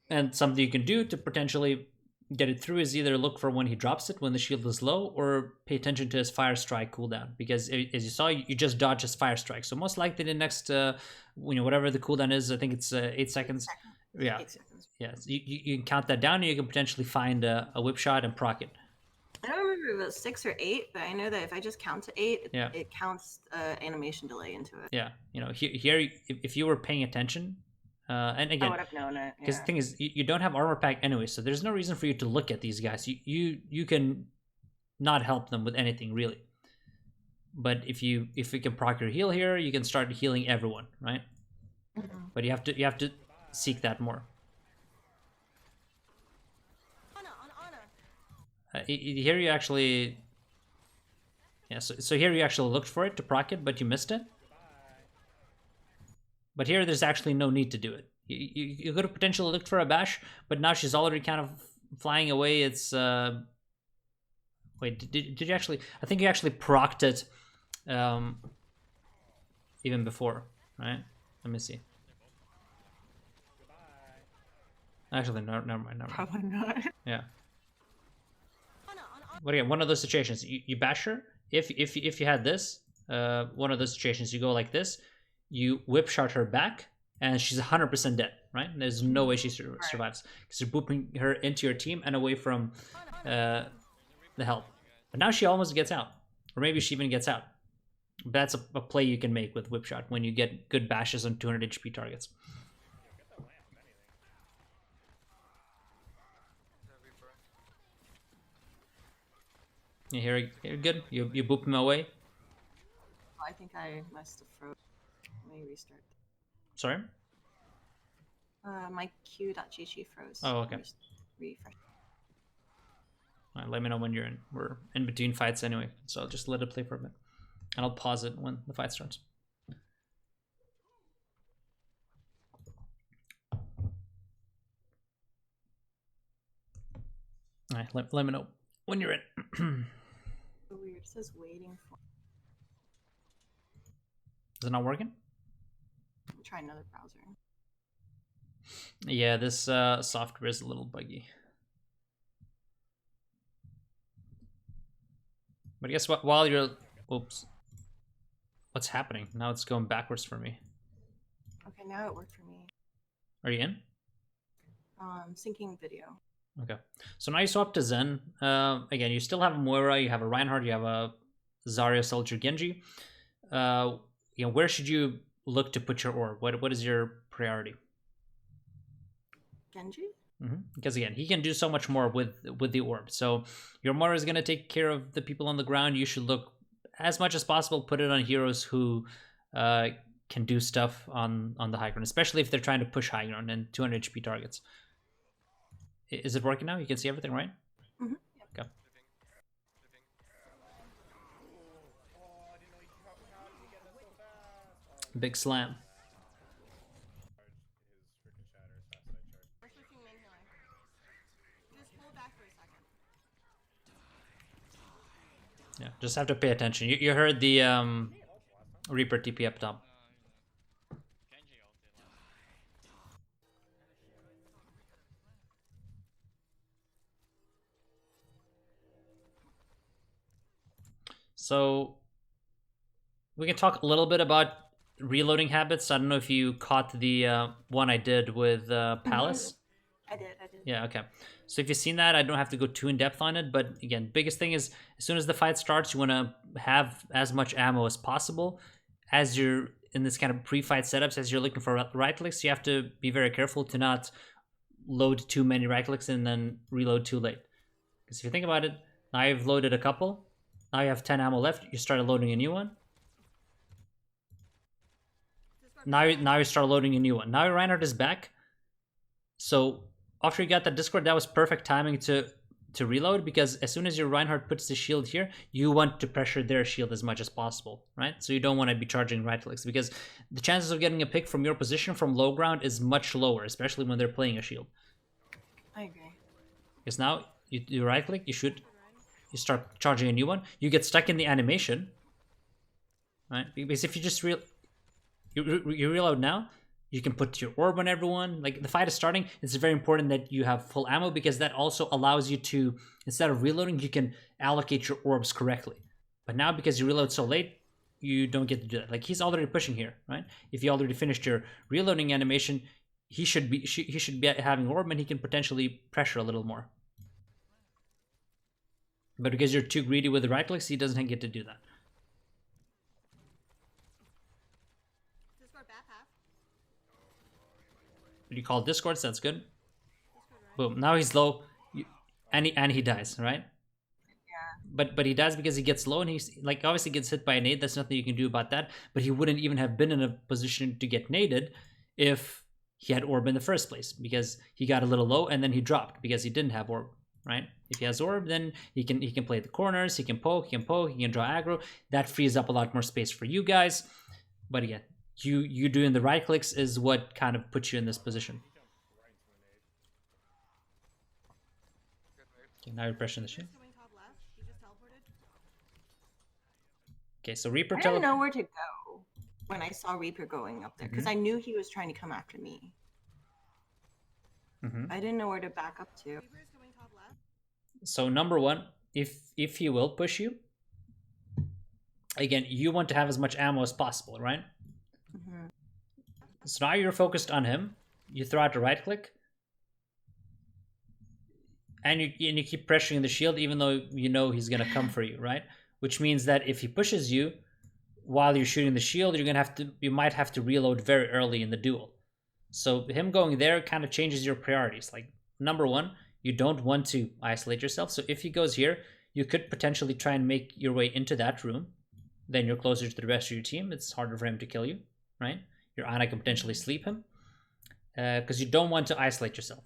And something you can do to potentially get it through is either look for when he drops it, when the shield is low, or pay attention to his fire strike cooldown. Because as you saw, you just dodged his fire strike. So most likely the next, whatever the cooldown is, I think it's 8 seconds. Yeah. 8 seconds. Yeah, so you can count that down, and you can potentially find a whip shot and proc it. I don't remember if it was 6 or 8, but I know that if I just count to 8, Yeah. it counts animation delay into it. Yeah, here if you were paying attention, and I again, would have known it. because the thing is, you don't have armor pack anyway, so there's no reason for you to look at these guys. You can not help them with anything really. But if you can proc your heal here, you can start healing everyone, right? Mhm. But you have to seek that more. Here you actually, yeah. So here you actually looked for it to proc it, but you missed it. But here there's actually no need to do it. You could have potentially looked for a bash, but now she's already kind of flying away. It's wait, did you actually? I think you actually procced it even before, right? Let me see. Actually, no, never mind. Probably not. Yeah. But again, one of those situations, you bash her. If you had this, one of those situations, you go like this, you whip shot her back, and she's 100% dead, right? There's no way she survives because you're booping her into your team and away from the help. But now she almost gets out, or maybe she even gets out. But that's a play you can make with whip shot when you get good bashes on 200 HP targets. Yeah, here you're good. You boop him away. I think I must have frozen. Let me restart. Sorry? My q.gg froze. Oh, okay. Refresh. All right, let me know when you're in. We're in between fights anyway, so I'll just let it play for a bit. And I'll pause it when the fight starts. All right, let me know when you're in. So weird. It says waiting for. Is it not working? Try another browser. Yeah, this software is a little buggy. But guess what? While you're... Oops. What's happening? Now it's going backwards for me. Okay, now it worked for me. Are you in? Syncing video. Okay. So now you swap to Zen. Again, you still have a Moira, you have a Reinhardt, you have a Zarya, Soldier, Genji. Where should you look to put your orb? What is your priority? Genji? Because again, he can do so much more with the orb. So your Moira is going to take care of the people on the ground. You should look as much as possible, put it on heroes who can do stuff on the high ground, especially if they're trying to push high ground and 200 HP targets. Is it working now? You can see everything, right? Mm-hmm. Okay. Big slam. We're switching main healer. Just hold back for a second. Yeah, just have to pay attention. You heard the Reaper TP up top. Genji ulted last. So we can talk a little bit about reloading habits. I don't know if you caught the one I did with Palace. I did. Yeah, okay. So if you've seen that, I don't have to go too in depth on it. But again, biggest thing is as soon as the fight starts, you want to have as much ammo as possible. As you're in this kind of pre-fight setups, as you're looking for right clicks, you have to be very careful to not load too many right clicks and then reload too late. Because if you think about it, now you've loaded a couple. Now you have 10 ammo left. You started loading a new one. Now you start loading a new one. Now your Reinhardt is back. So after you got that Discord, that was perfect timing to to reload, because as soon as your Reinhardt puts the shield here, you want to pressure their shield as much as possible, right? So you don't want to be charging right clicks, because the chances of getting a pick from your position from low ground is much lower, especially when they're playing a shield. I agree. Because now you right click, you you start charging a new one, you get stuck in the animation, right? Because if you just you reload now, you can put your orb on everyone. Like, the fight is starting, it's very important that you have full ammo, because that also allows you to, instead of reloading, you can allocate your orbs correctly. But now, because you reload so late, you don't get to do that. Like, he's already pushing here, right? If you already finished your reloading animation, he should be having orb, and he can potentially pressure a little more. But because you're too greedy with the right clicks, he doesn't get to do that. You call discords, that's good. Boom, now he's low, and he dies, right? Yeah. But he dies because he gets low, and he's like, obviously gets hit by a nade. That's nothing you can do about that. But he wouldn't even have been in a position to get naded if he had orb in the first place, because he got a little low and then he dropped because he didn't have orb, right? If he has orb, then he can play the corners, he can poke, he can draw aggro. That frees up a lot more space for you guys. But again, you doing the right clicks is what kind of puts you in this position. Okay, now you're pressing the shit. Okay, so Reaper I didn't know where to go when I saw Reaper going up there, because I knew he was trying to come after me. I didn't know where to back up to. So number one, if he will push you, again, you want to have as much ammo as possible, right? So now you're focused on him. You throw out the right click, and you keep pressuring the shield, even though you know he's gonna come for you, right? Which means that if he pushes you while you're shooting the shield, you might have to reload very early in the duel. So him going there kind of changes your priorities. Like, number one, you don't want to isolate yourself. So if he goes here, you could potentially try and make your way into that room. Then you're closer to the rest of your team. It's harder for him to kill you, right? Your Ana can potentially sleep him, because you don't want to isolate yourself.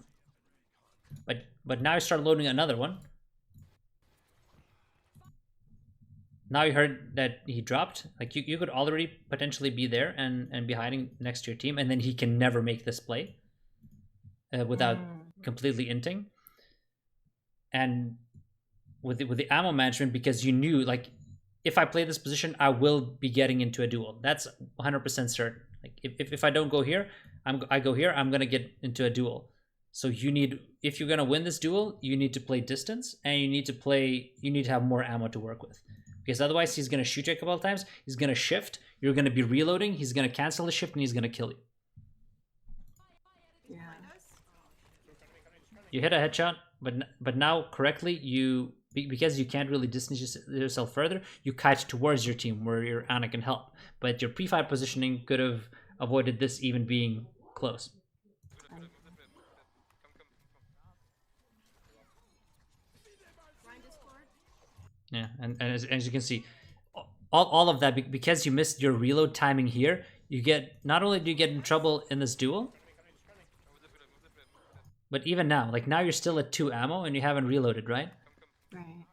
But now you start loading another one. Now you heard that he dropped. Like, you could already potentially be there and be hiding next to your team, and then he can never make this play without completely inting. And with the ammo management, because you knew, like, if I play this position, I will be getting into a duel. That's 100% certain. Like, if I don't go here, I go here, I'm gonna get into a duel. So if you're gonna win this duel, you need to play distance, and you need to have more ammo to work with. Because otherwise he's gonna shoot you a couple of times, he's gonna shift, you're gonna be reloading, he's gonna cancel the shift, and he's gonna kill you. Yeah. You hit a headshot, but now correctly, because you can't really distance yourself further, you kite towards your team where your Ana can help. But your pre-fight positioning could have avoided this even being close. Yeah, and as you can see, all of that, because you missed your reload timing here, not only do you get in trouble in this duel, but even now, like, now you're still at 2 ammo and you haven't reloaded, right? Right.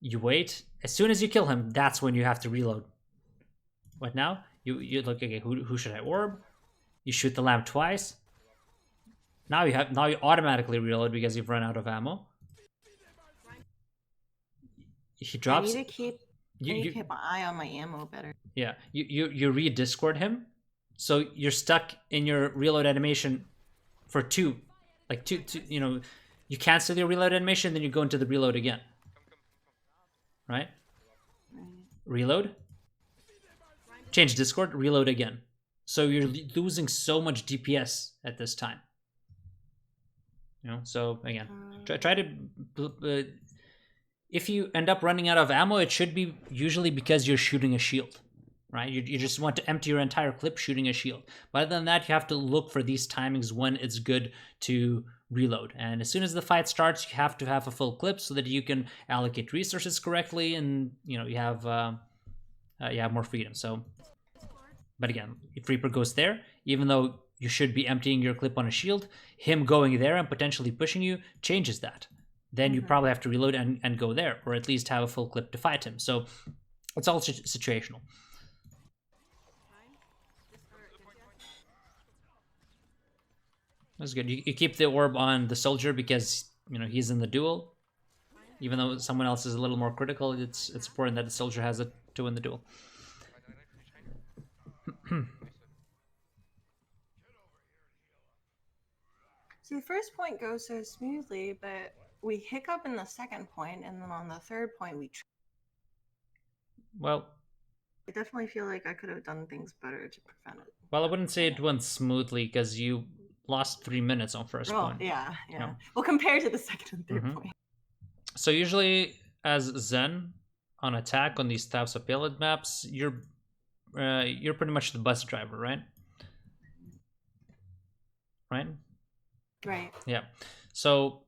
You wait. As soon as you kill him, that's when you have to reload. But now you look, okay, who should I orb? You shoot the lamp twice. Now you automatically reload because you've run out of ammo. He drops. I need to keep my eye on my ammo better. Yeah, you re-discord him, so you're stuck in your reload animation for two, you cancel your reload animation, then you go into the reload again. Right? Reload. Change discord, reload again. So you're losing so much DPS at this time. So again, try to... if you end up running out of ammo, it should be usually because you're shooting a shield, right? You just want to empty your entire clip shooting a shield. But other than that, you have to look for these timings when it's good to reload. And as soon as the fight starts, you have to have a full clip so that you can allocate resources correctly, and you have more freedom. So, but again, if Reaper goes there, even though you should be emptying your clip on a shield, him going there and potentially pushing you changes that. then you probably have to reload and go there, or at least have a full clip to fight him. So it's all situational. That's good. You keep the orb on the soldier because he's in the duel. Even though someone else is a little more critical, it's important that the soldier has it to win the duel. So the first point goes so smoothly, but we hiccup in the second point, and then on the third point we. Well, I definitely feel like I could have done things better to prevent it. Well, I wouldn't say it went smoothly because you lost 3 minutes on first point. Yeah. No. Well, compared to the second and third point. So usually, as Zen on attack on these types of payload maps, you're pretty much the bus driver, right? Right. Yeah. So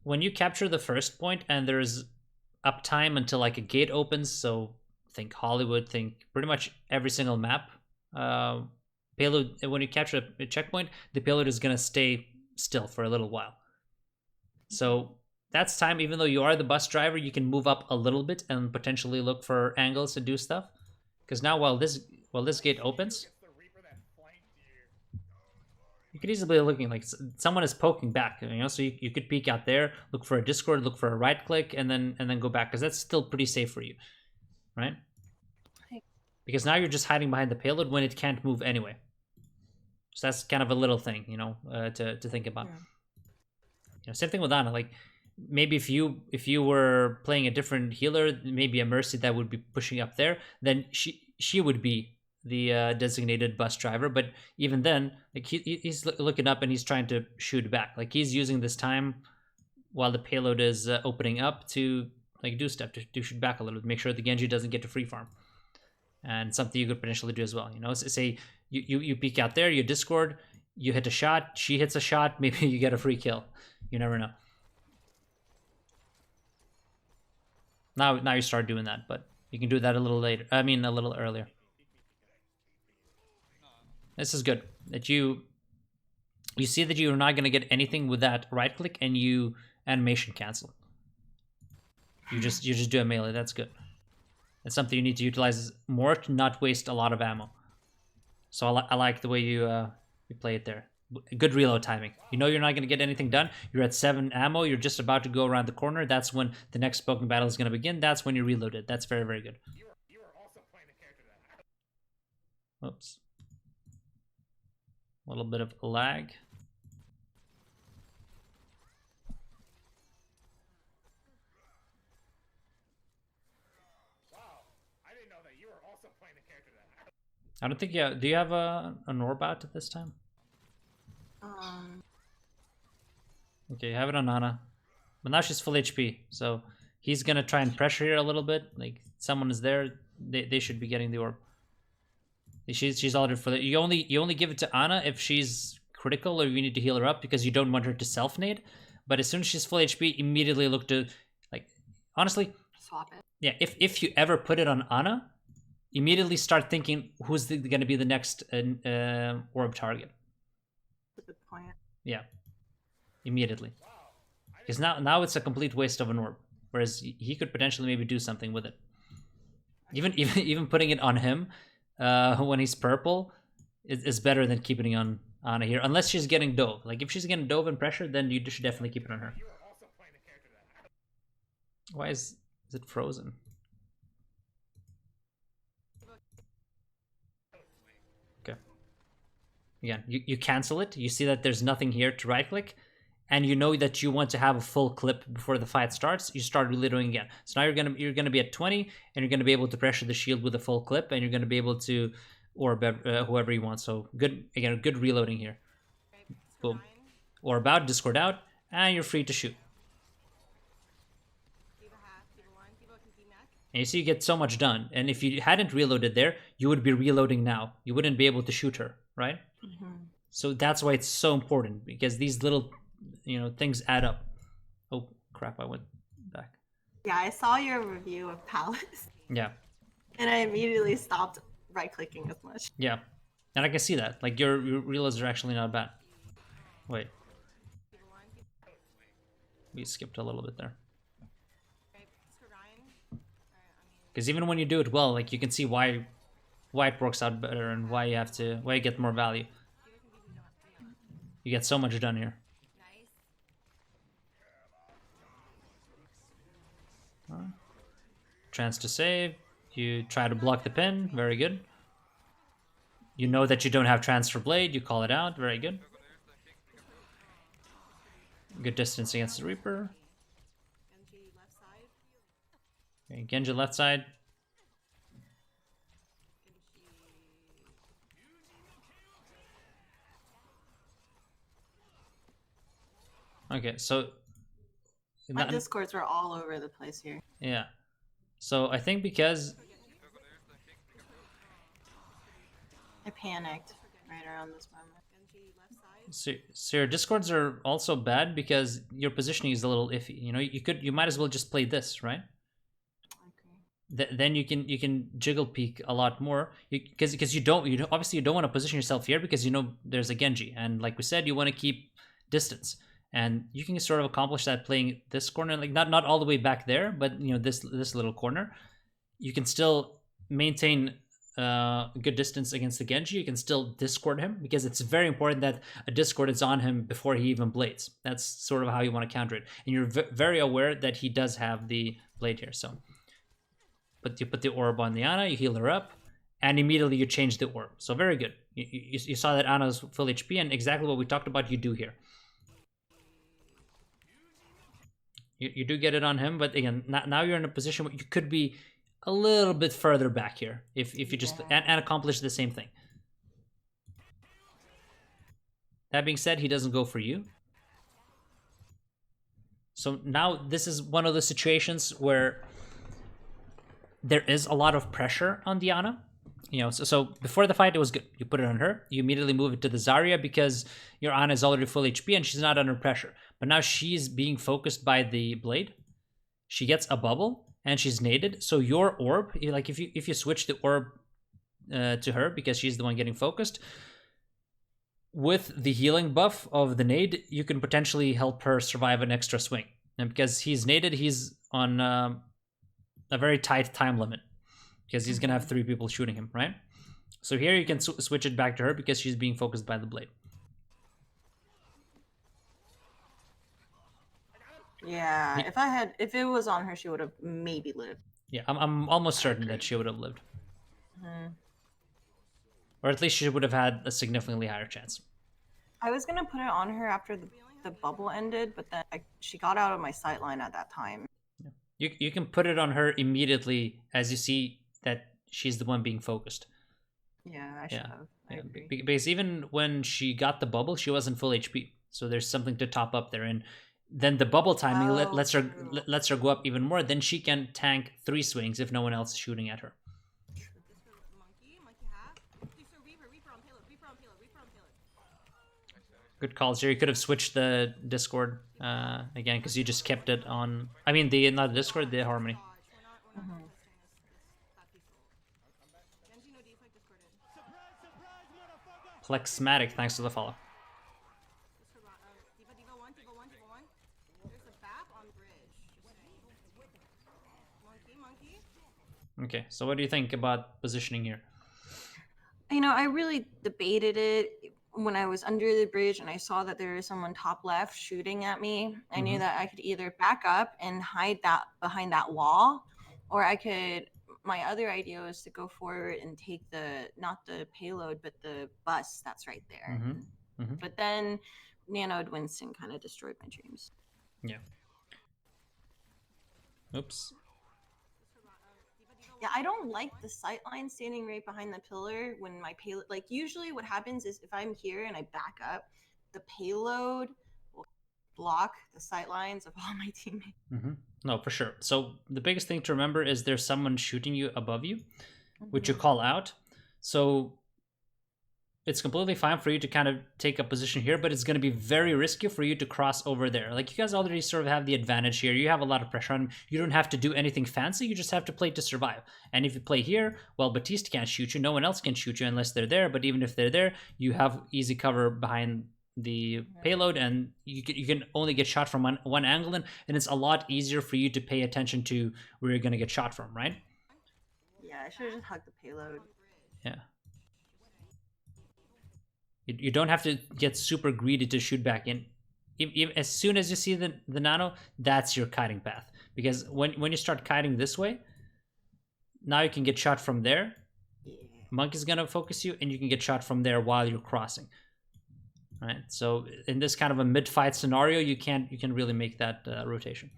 when you capture the first point and there's uptime until like a gate opens, so think Hollywood, think pretty much every single map. Payload, when you capture a checkpoint, the payload is gonna stay still for a little while. So that's time. Even though you are the bus driver, you can move up a little bit and potentially look for angles to do stuff. Because now, while this gate opens, you could easily be looking like someone is poking back. So you could peek out there, look for a Discord, look for a right click, and then go back because that's still pretty safe for you, right? Because now you're just hiding behind the payload when it can't move anyway. So that's kind of a little thing, to think about. Same thing with Ana. Like maybe if you were playing a different healer, maybe a Mercy that would be pushing up there, then she would be the designated bus driver. But even then, like he's looking up and he's trying to shoot back. Like he's using this time while the payload is opening up to like do stuff to shoot back a little bit, make sure the Genji doesn't get to free farm. And something you could potentially do as well. Say you peek out there, you Discord, you hit a shot, she hits a shot, maybe you get a free kill. You never know. Now you start doing that, but you can do that a little later. I mean, a little earlier. This is good. That you see that you're not going to get anything with that right click and you animation cancel. You just do a melee. That's good. It's something you need to utilize more to not waste a lot of ammo. So I like the way you play it there. Good reload timing. You're not going to get anything done. You're at 7 ammo. You're just about to go around the corner. That's when the next poking battle is going to begin. That's when you reload it. That's very, very good. You were also playing the character that. Oops. A little bit of lag. I don't think, do you have a Norbat at this time? Okay, you have it on Ana. But now she's full HP, so he's gonna try and pressure here a little bit. Like, someone is there, they should be getting the orb. She's already full. You only give it to Ana if she's critical or you need to heal her up because you don't want her to self-nade. But as soon as she's full HP, immediately look to, like, honestly, swap it. Yeah, if you ever put it on Ana, immediately start thinking who's going to be the next orb target. That's a good point. Yeah, immediately. Because now it's a complete waste of an orb. Whereas he could potentially maybe do something with it. Even putting it on him when he's purple is better than keeping it on Ana here. Unless she's getting dove. Like if she's getting dove and pressure, then you should definitely keep it on her. Why is it frozen? Again, you cancel it. You see that there's nothing here to right click, and you know that you want to have a full clip before the fight starts. You start reloading again. So now you're gonna be at 20, and you're gonna be able to pressure the shield with a full clip, and you're gonna be able to orb whoever you want. So good reloading here. Boom. Orb out, Discord out, and you're free to shoot. And you see you get so much done. And if you hadn't reloaded there, you would be reloading now. You wouldn't be able to shoot her, right? Mm-hmm. So that's why it's so important, because these little, things add up. Oh, crap, I went back. Yeah, I saw your review of Palace. Yeah. And I immediately stopped right-clicking as much. Yeah. And I can see that. Like, your reloads are actually not bad. Wait. We skipped a little bit there. Because even when you do it well, like you can see why it works out better and why you get more value. You get so much done here. Chance to save. You try to block the pin. Very good. You know that you don't have transfer blade. You call it out. Very good. Good distance against the Reaper. Okay, Genji left side. Okay, so My discords were all over the place here. yeah. So I think because I panicked right around this moment. so your discords are also bad because your positioning is a little iffy. You know, you might as well just play this, right? Then you can jiggle peek a lot more because you obviously you don't want to position yourself here because you know there's a Genji, and like we said, you want to keep distance, and you can sort of accomplish that playing this corner, like not all the way back there, but you know this little corner. You can still maintain good distance against the Genji. You can still discord him because it's very important that a discord is on him before he even blades. That's sort of how you want to counter it, and you're very aware that he does have the blade here, so. But you put the orb on the Ana, you heal her up, and immediately you change the orb. So very good. You saw that Ana's full HP, and exactly what we talked about you do here. You do get it on him, but again, now you're in a position where you could be a little bit further back here if you just and accomplish the same thing. That being said, he doesn't go for you. So now this is one of the situations where there is a lot of pressure on the Ana. You know, so before the fight, it was good. You put it on her. You immediately move it to the Zarya because your Ana is already full HP and she's not under pressure. But now she's being focused by the blade. She gets a bubble and she's naded. So your orb, like if you switch the orb to her because she's the one getting focused, with the healing buff of the nade, you can potentially help her survive an extra swing. And because he's naded, he's on a very tight time limit because he's gonna have 3 people shooting him, right? So here you can switch it back to her because she's being focused by the blade. Yeah, if it was on her, she would have maybe lived. Yeah, I'm almost certain that she would have lived. Or at least she would have had a significantly higher chance. I was gonna put it on her after the bubble ended, but then she got out of my sight line at that time. You can put it on her immediately as you see that she's the one being focused. Yeah, I should have. I agree. Because even when she got the bubble, she wasn't full HP. So there's something to top up there. And then the bubble timing lets her go up even more. Then she can tank 3 swings if no one else is shooting at her. Good calls here. You could have switched the Discord again because you just kept it on. I mean, not the Discord, the Harmony. Plexmatic, thanks for the follow. Okay, so what do you think about positioning here? You know, I really debated it when I was under the bridge and I saw that there was someone top left shooting at me. I knew that I could either back up and hide that behind that wall, or I could. My other idea was to go forward and take not the payload, but the bus that's right there. But then Nanoed Winston kind of destroyed my dreams. Yeah. Oops. Yeah, I don't like the sightline standing right behind the pillar when my payload. Like, usually what happens is if I'm here and I back up, the payload will block the sightlines of all my teammates. No, for sure. So the biggest thing to remember is there's someone shooting you above you, which you call out. So it's completely fine for you to kind of take a position here, but it's going to be very risky for you to cross over there. Like, you guys already sort of have the advantage here. You have a lot of pressure on. You don't have to do anything fancy. You just have to play to survive. And if you play here, well, Batiste can't shoot you. No one else can shoot you unless they're there. But even if they're there, you have easy cover behind the payload, and you can only get shot from one angle, and it's a lot easier for you to pay attention to where you're gonna get shot from, right? Yeah, I should have just hugged the payload. Yeah. You don't have to get super greedy to shoot back in. As soon as you see the nano, that's your kiting path. Because when you start kiting this way, now you can get shot from there. Yeah. Monkey's gonna focus you, and you can get shot from there while you're crossing. Right. So in this kind of a mid-fight scenario, you can really make that rotation.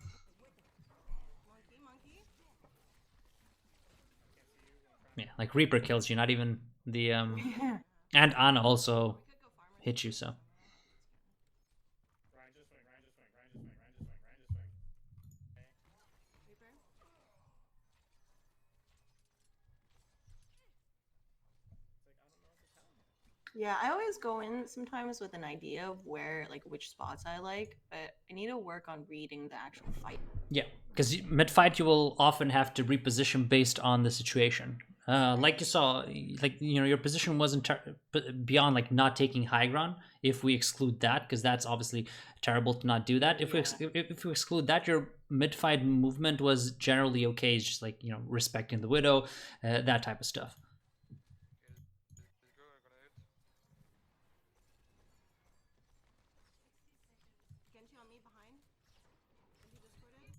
Yeah, like Reaper kills you, not even the and Ana also hit you. So Ryan, just swing, Ryan, just swing, Ryan, just swing, Ryan, just swing, Ryan, just swing. It's like, I don't know what to tell him. Yeah, I always go in sometimes with an idea of where, like, which spots I like, but I need to work on reading the actual fight. yeah, because mid-fight you will often have to reposition based on the situation. Like you saw, like your position wasn't beyond like not taking high ground. If we exclude that, because that's obviously terrible to not do that. If we exclude that, your mid-fight movement was generally okay. It's just like respecting the widow, that type of stuff. Genji on me behind. Genji discorded.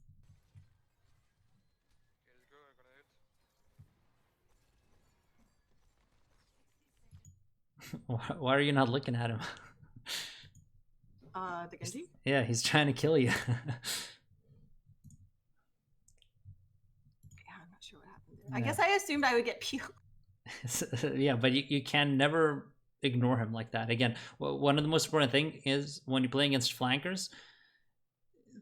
Why are you not looking at him? The Genji? Yeah, he's trying to kill you. Yeah, I'm not sure what happened there. I guess I assumed I would get peeled. Yeah, but you can never ignore him like that. Again, one of the most important thing is when you're playing against flankers,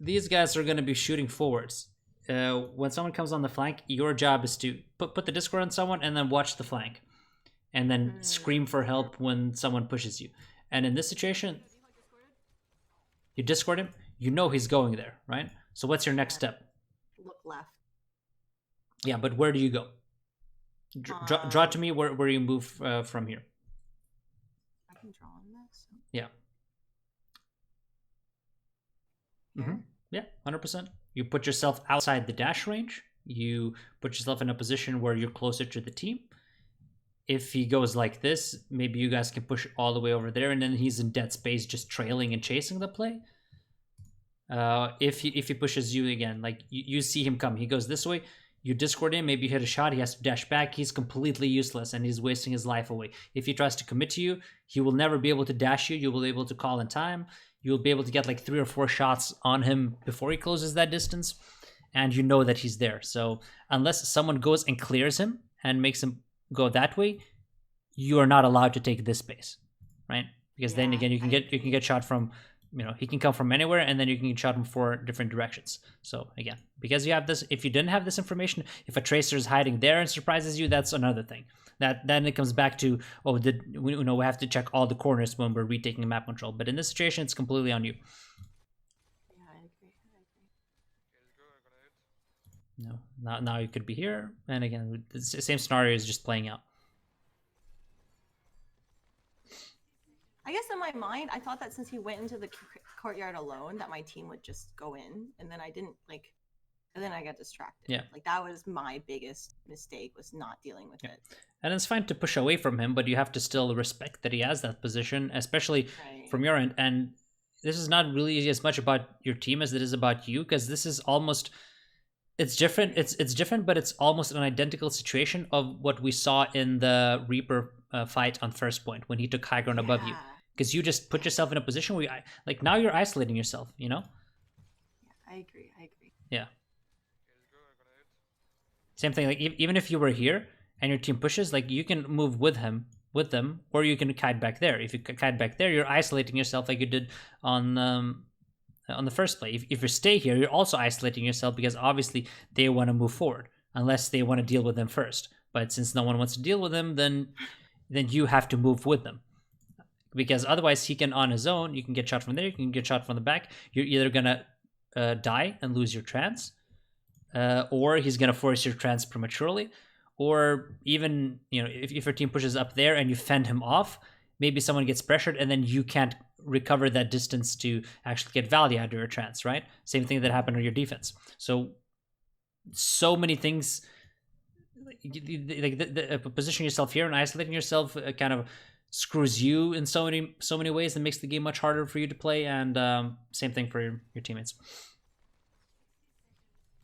these guys are going to be shooting forwards. When someone comes on the flank, your job is to put the discord on someone and then watch the flank. And then scream for help when someone pushes you. And in this situation, you discord him, you know he's going there, right? So what's your next step? Look left. Yeah, but where do you go? Draw to me where you move from here. I can draw on this. Yeah. Mm-hmm. Yeah, 100%. You put yourself outside the dash range. You put yourself in a position where you're closer to the team. If he goes like this, maybe you guys can push all the way over there, and then he's in dead space just trailing and chasing the play. If he pushes you again, like you see him come, he goes this way, you discord him, maybe you hit a shot, he has to dash back, he's completely useless and he's wasting his life away. If he tries to commit to you, he will never be able to dash you, you will be able to call in time, you'll be able to get like 3 or 4 shots on him before he closes that distance, and you know that he's there. So unless someone goes and clears him and makes him go that way, you are not allowed to take this space, right? Because then again, you can get shot from, he can come from anywhere, and then you can get shot from 4 different directions. So again, because you have this, if you didn't have this information, if a tracer is hiding there and surprises you, that's another thing. That then it comes back to, we have to check all the corners when we're retaking map control. But in this situation, it's completely on you. Yeah, I agree. No, now you could be here, and again, the same scenario is just playing out. I guess in my mind, I thought that since he went into the courtyard alone, that my team would just go in, and then I didn't and then I got distracted. Yeah. Like that was my biggest mistake, was not dealing with it. And it's fine to push away from him, but you have to still respect that he has that position, especially from your end. And this is not really as much about your team as it is about you, because this is almost, it's different. It's different, but it's almost an identical situation of what we saw in the Reaper fight on first point when he took high ground above you. Because you just put yourself in a position where now you're isolating yourself, Yeah, I agree. Yeah. Same thing, like even if you were here and your team pushes, like you can move with them, or you can kite back there. If you kite back there, you're isolating yourself like you did on the first play. If you stay here, you're also isolating yourself, because obviously they want to move forward unless they want to deal with them first. But since no one wants to deal with them, then you have to move with them. Because otherwise he can, on his own, you can get shot from there, you can get shot from the back. You're either gonna die and lose your trance, or he's gonna force your trance prematurely, or even if your team pushes up there and you fend him off, maybe someone gets pressured and then you can't recover that distance to actually get value out of your trance, right? Same thing that happened on your defense. So many things, like positioning yourself here and isolating yourself kind of screws you in so many ways, and makes the game much harder for you to play. And same thing for your teammates.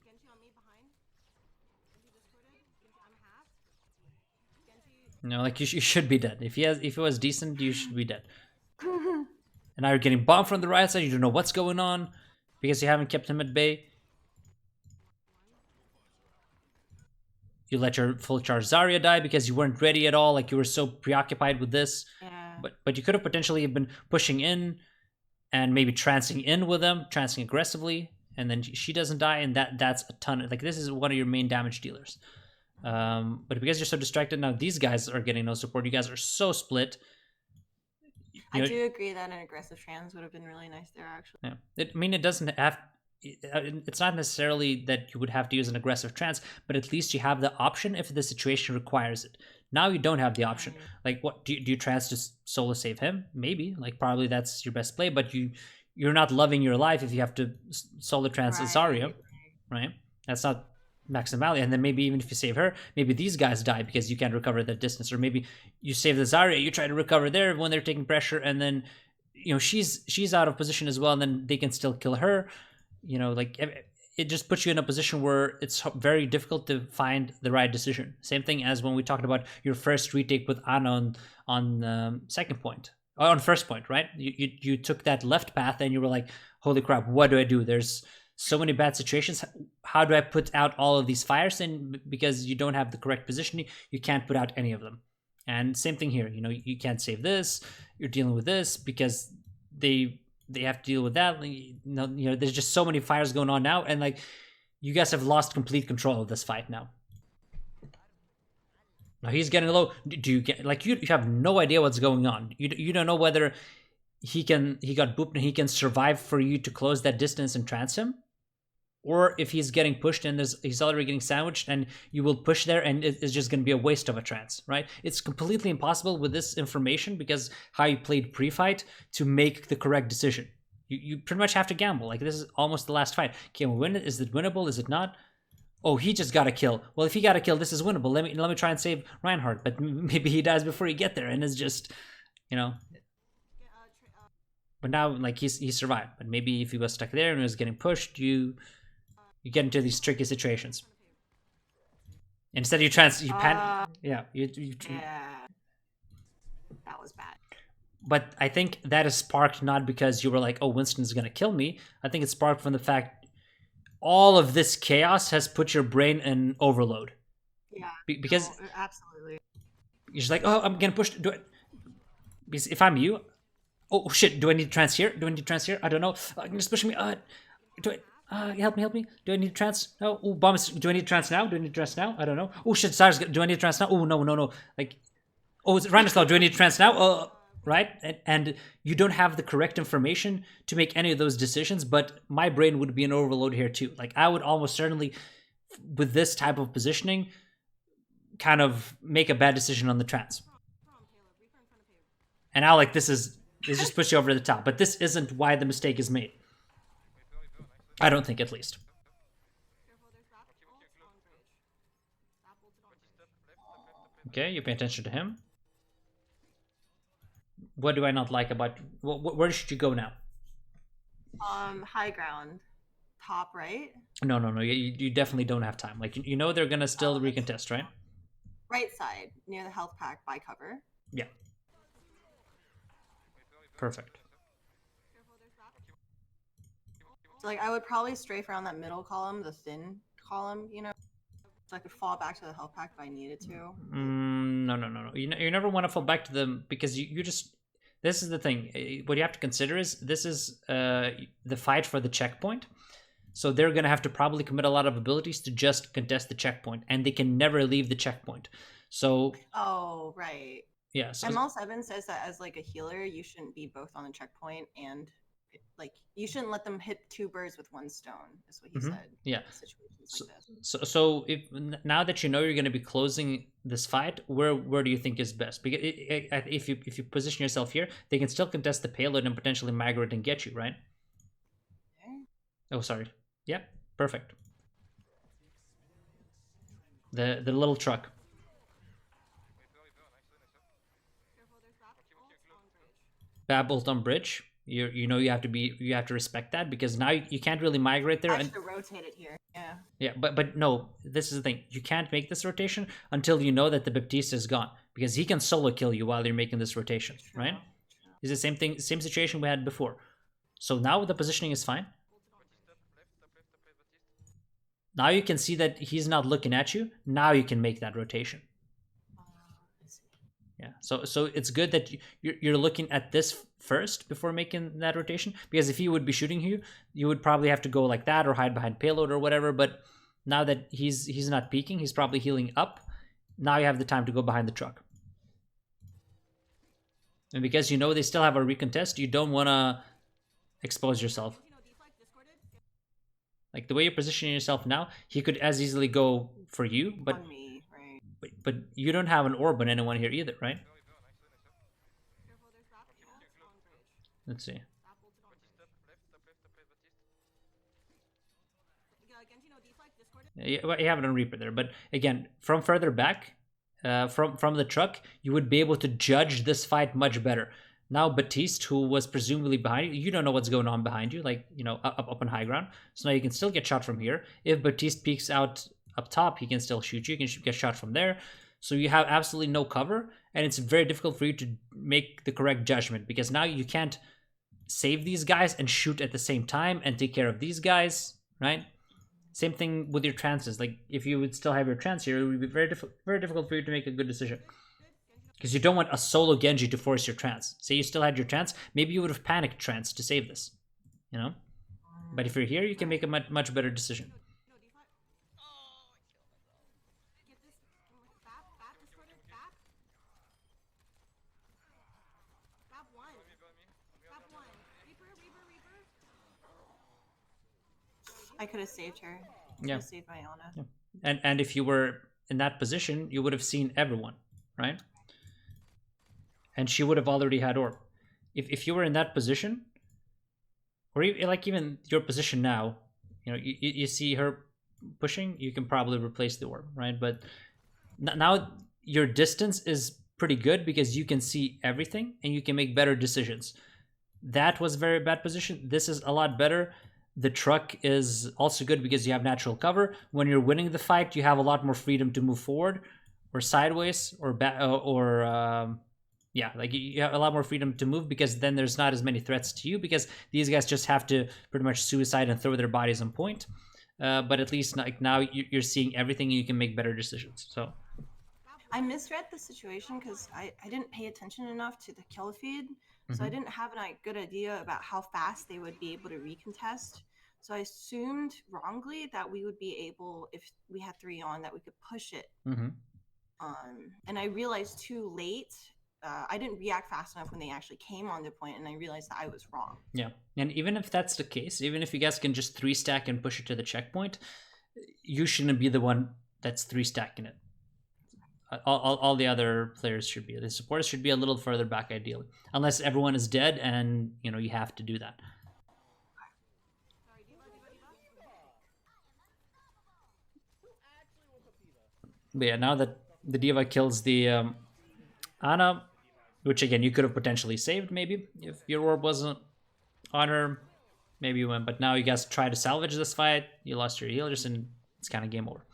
Genji on me behind. Genji discorded. Genji, I'm half. Genji. You know, like you should be dead. If he was decent, you should be dead. And now you're getting bombed from the right side. You don't know what's going on because you haven't kept him at bay. You let your full charge Zarya die because you weren't ready at all. Like you were so preoccupied with this. Yeah. But you could have potentially been pushing in and maybe trancing in with them, trancing aggressively, and then she doesn't die, and that's a ton. Like this is one of your main damage dealers. But because you're so distracted now, these guys are getting no support. You guys are so split. I do agree that an aggressive trans would have been really nice there, actually. Yeah, it doesn't have. It's not necessarily that you would have to use an aggressive trance, but at least you have the option if the situation requires it. Now you don't have the option. Like, what do you trance to solo save him? Maybe, like probably that's your best play, but you're not loving your life if you have to solo trance Zarya, right? That's not maximum value. And then maybe even if you save her, maybe these guys die because you can't recover that distance, or maybe you save the Zarya, you try to recover there when they're taking pressure, and then she's out of position as well, and then they can still kill her. Like it just puts you in a position where it's very difficult to find the right decision. Same thing as when we talked about your first retake with Ana on second point, or on first point, right? You took that left path and you were like, holy crap, what do I do? There's so many bad situations. How do I put out all of these fires? And because you don't have the correct positioning, you can't put out any of them. And same thing here. You can't save this. You're dealing with this because they have to deal with that. There's just so many fires going on now, and like you guys have lost complete control of this fight now. Now he's getting low. Do you get like you have no idea what's going on? You don't know whether he got booped and he can survive for you to close that distance and trance him, or if he's getting pushed and he's already getting sandwiched and you will push there and it's just going to be a waste of a trance, right? It's completely impossible with this information because how you played pre-fight to make the correct decision. You pretty much have to gamble. Like this is almost the last fight. Can we win it? Is it winnable? Is it not? Oh, he just got a kill. Well, if he got a kill, this is winnable. Let me try and save Reinhardt, but maybe he dies before you get there, and it's just, But now, like he survived. But maybe if he was stuck there and was getting pushed, you get into these tricky situations. Instead, you panic. Yeah, yeah, that was bad. But I think that is sparked not because you were like, oh, Winston's gonna kill me. I think it's sparked from the fact all of this chaos has put your brain in overload. Yeah. Because absolutely. You're just like, oh, I'm getting pushed. Because if I'm you, oh shit, do I need to trance here? I don't know. Just pushing me. Help me. Do I need to trance? No. Oh, bombs. Do I need to trance now? I don't know. Oh shit, Cyrus, do I need to trance now? Oh no. Like, oh, it's Randerslaw. Do I need to trance now? Right? And you don't have the correct information to make any of those decisions, but my brain would be in overload here too. Like, I would almost certainly, with this type of positioning, kind of make a bad decision on the trance. And now, like, this just puts you over the top. But this isn't why the mistake is made. I don't think, at least. Okay, you pay attention to him. What do I not like about... Where should you go now? High ground. Top right? No. You definitely don't have time. Like, you know they're going to still recontest, right? Right side, near the health pack by cover. Yeah. Perfect. So, like, I would probably strafe around that middle column, the thin column, so I could fall back to the health pack if I needed to. No. You never want to fall back to them because you just... This is the thing. What you have to consider is this is the fight for the checkpoint. So they're going to have to probably commit a lot of abilities to just contest the checkpoint. And they can never leave the checkpoint. So... Oh, right. Yeah. So ML7 says that as, like, a healer, you shouldn't be both on the checkpoint and like you shouldn't let them hit 2 birds with 1 stone. Is what he said. Yeah. In situations like this. So if now that you know you're going to be closing this fight, where do you think is best? Because if you position yourself here, they can still contest the payload and potentially migrate and get you, right? Okay. Oh, sorry. Yeah, perfect. The little truck. Babbled on bridge. You know you have to respect that, because now you can't really migrate there. I And should have rotated here. Yeah. yeah, but no, this is the thing. You can't make this rotation until you know that the Baptiste is gone, because he can solo kill you while you're making this rotation, True. right? It's the same thing, same situation we had before. So now the positioning is fine. Now you can see that he's not looking at you. Now you can make that rotation. I see. Yeah, so it's good that you're looking at this first before making that rotation, because if he would be shooting you, you would probably have to go like that or hide behind payload or whatever. But now that he's not peeking, he's probably healing up. Now you have the time to go behind the truck. And because you know they still have a recontest, you don't want to expose yourself. Like the way you're positioning yourself now, he could as easily go for you, but On me, right? but you don't have an orb on anyone here either, right? Let's see. Yeah, well, you have it on Reaper there, but again, from further back, from the truck, you would be able to judge this fight much better. Now Baptiste, who was presumably behind you, you don't know what's going on behind you, like, you know, up on high ground. So now you can still get shot from here. If Baptiste peeks out up top, he can still shoot you. You can get shot from there. So you have absolutely no cover, and it's very difficult for you to make the correct judgment, because now you can't save these guys and shoot at the same time and take care of these guys, right? Same thing with your trances. Like, if you would still have your trance here, it would be very difficult for you to make a good decision. Because you don't want a solo Genji to force your trance. Say you still had your trance, maybe you would have panicked trance to save this, you know? But if you're here, you can make a much better decision. I could have saved her. Yeah. Saved my Ana. Yeah. And if you were in that position, you would have seen everyone, right? And she would have already had orb. If you were in that position, or even your position now, you know, you see her pushing, you can probably replace the orb, right? But now your distance is pretty good, because you can see everything and you can make better decisions. That was a very bad position. This is a lot better. The truck is also good because you have natural cover. When you're winning the fight, you have a lot more freedom to move forward or sideways or yeah, like you have a lot more freedom to move, because then there's not as many threats to you, because these guys just have to pretty much suicide and throw their bodies on point. But at least like now you're seeing everything and you can make better decisions. So I misread the situation because I didn't pay attention enough to the kill feed. So I didn't have a good idea about how fast they would be able to recontest. So I assumed wrongly that we would be able, if we had 3 on, that we could push it. And I realized too late. I didn't react fast enough when they actually came on the point, and I realized that I was wrong. Yeah, and even if that's the case, even if you guys can just 3-stack and push it to the checkpoint, you shouldn't be the one that's 3-stacking it. All the other players should be. The supporters should be a little further back, ideally, unless everyone is dead, and you know you have to do that. But yeah, now that the D.Va kills the Ana, which again you could have potentially saved, maybe if your orb wasn't on her, maybe you went. But now you guys try to salvage this fight. You lost your healers, and it's kind of game over.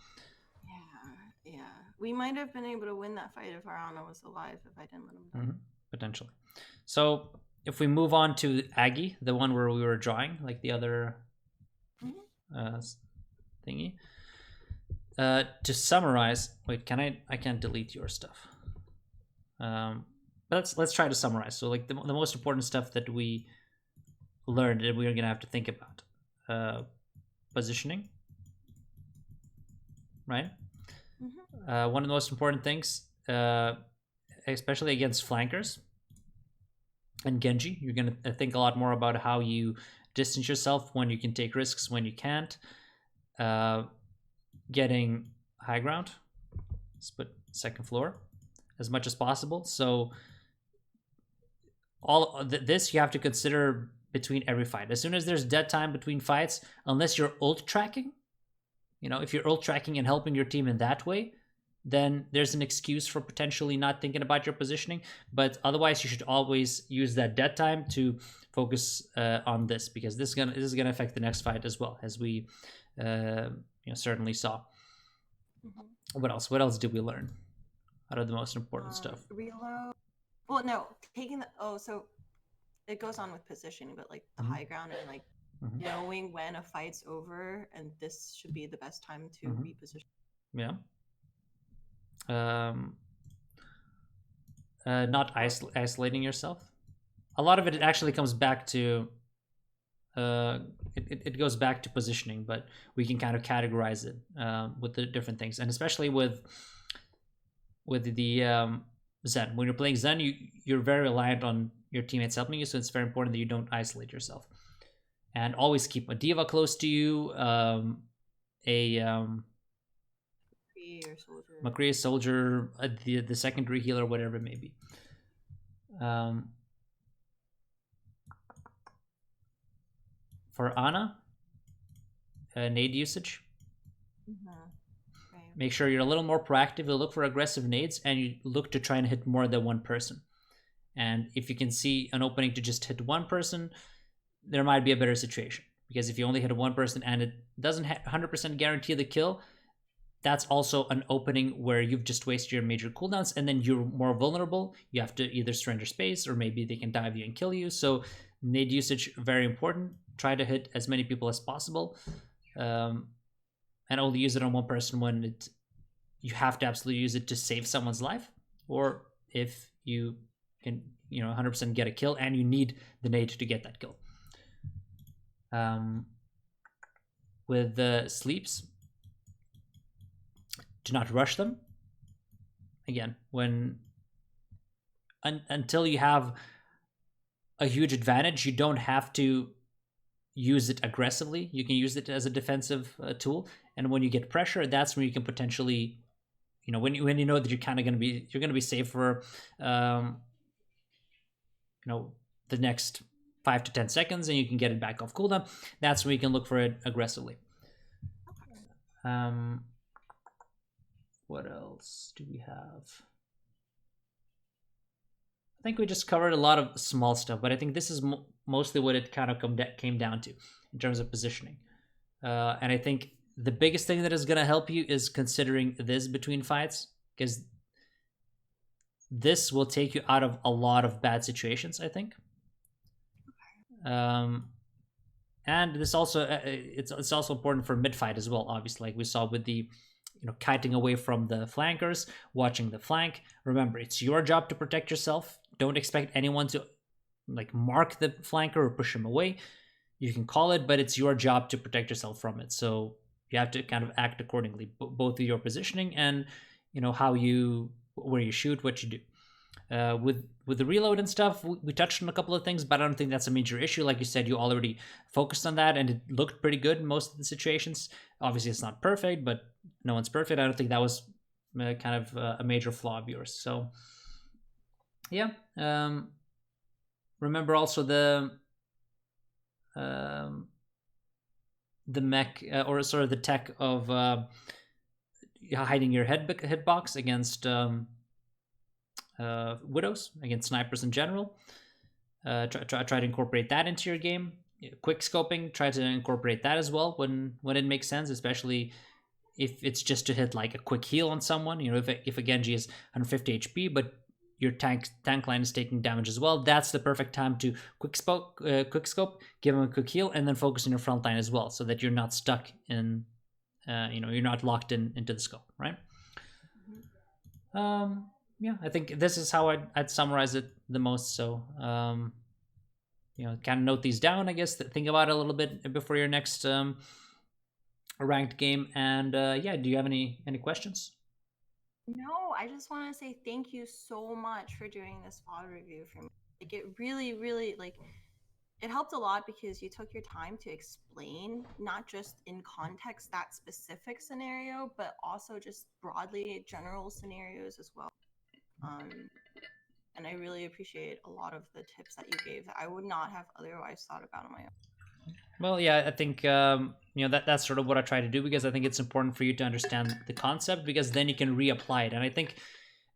Yeah. We might have been able to win that fight if our Ana was alive, if I didn't let him die. Potentially. So if we move on to Aggie, the one where we were drawing, like the other thingy. To summarize, wait, I can't delete your stuff. But let's try to summarize. So like the most important stuff that we learned that we are gonna have to think about. Positioning. Right? One of the most important things, especially against flankers, and Genji. You're going to think a lot more about how you distance yourself, when you can take risks, when you can't. Getting high ground, split second floor as much as possible. So all this you have to consider between every fight. As soon as there's dead time between fights, unless you're ult tracking, if you're ult tracking and helping your team in that way, then there's an excuse for potentially not thinking about your positioning. But otherwise, you should always use that dead time to focus on this, because this is gonna affect the next fight as well, as we certainly saw. Mm-hmm. What else did we learn out of the most important stuff? Reload. Well, no, taking the so it goes on with positioning, but like the high ground and like knowing when a fight's over, and this should be the best time to reposition. Yeah. Not isolating yourself. A lot of it actually comes back to it goes back to positioning, but we can kind of categorize it with the different things, and especially with the Zen. When you're playing Zen, you're very reliant on your teammates helping you, so it's very important that you don't isolate yourself, and always keep a diva close to you, McCree, soldier, the secondary healer, whatever it may be. For Ana, nade usage. Right. Make sure you're a little more proactive. You look for aggressive nades, and you look to try and hit more than one person. And if you can see an opening to just hit one person, there might be a better situation. Because if you only hit one person and it doesn't 100% guarantee the kill, that's also an opening where you've just wasted your major cooldowns, and then you're more vulnerable. You have to either surrender space, or maybe they can dive you and kill you. So nade usage, very important. Try to hit as many people as possible, and only use it on one person when you have to absolutely use it to save someone's life, or if you can 100% get a kill and you need the nade to get that kill. With the sleeps, do not rush them. Again, until you have a huge advantage, you don't have to use it aggressively. You can use it as a defensive tool, and when you get pressure, that's when you can potentially, when you know that you're kind of going to be safe for the next 5 to 10 seconds, and you can get it back off cooldown. That's when you can look for it aggressively. What else do we have? I think we just covered a lot of small stuff, but I think this is mostly what it kind of came down to in terms of positioning. And I think the biggest thing that is going to help you is considering this between fights, because this will take you out of a lot of bad situations, I think. And this also it's also important for mid fight as well, obviously, like we saw with the kiting away from the flankers, watching the flank. Remember, it's your job to protect yourself. Don't expect anyone to mark the flanker or push him away. You can call it, but it's your job to protect yourself from it. So you have to kind of act accordingly, both with your positioning and where you shoot, what you do. With the reload and stuff, we touched on a couple of things, but I don't think that's a major issue. Like you said, you already focused on that, and it looked pretty good in most of the situations. Obviously, it's not perfect, but no one's perfect. I don't think that was kind of a major flaw of yours. So, yeah. Remember also the mech, or sort of the tech of hiding your hitbox against widows, against snipers in general. Try to incorporate that into your game. Quickscoping, try to incorporate that as well when it makes sense, especially if it's just to hit a quick heal on someone. If a Genji is 150 HP, but your tank line is taking damage as well, that's the perfect time to quickscope, give him a quick heal, and then focus on your front line as well, so that you're not stuck in, you're not locked into the scope, right? Yeah, I think this is how I'd summarize it the most. So, kind of note these down, I guess. Think about it a little bit before your next ranked game. And yeah, do you have any questions? No, I just want to say thank you so much for doing this VOD review for me. Like it really like it helped a lot because you took your time to explain not just in context that specific scenario, but also just broadly general scenarios as well. And I really appreciate a lot of the tips that you gave that I would not have otherwise thought about on my own. Well, yeah, I think you know that's sort of what I try to do, because I think it's important for you to understand the concept, because then you can reapply it. And I think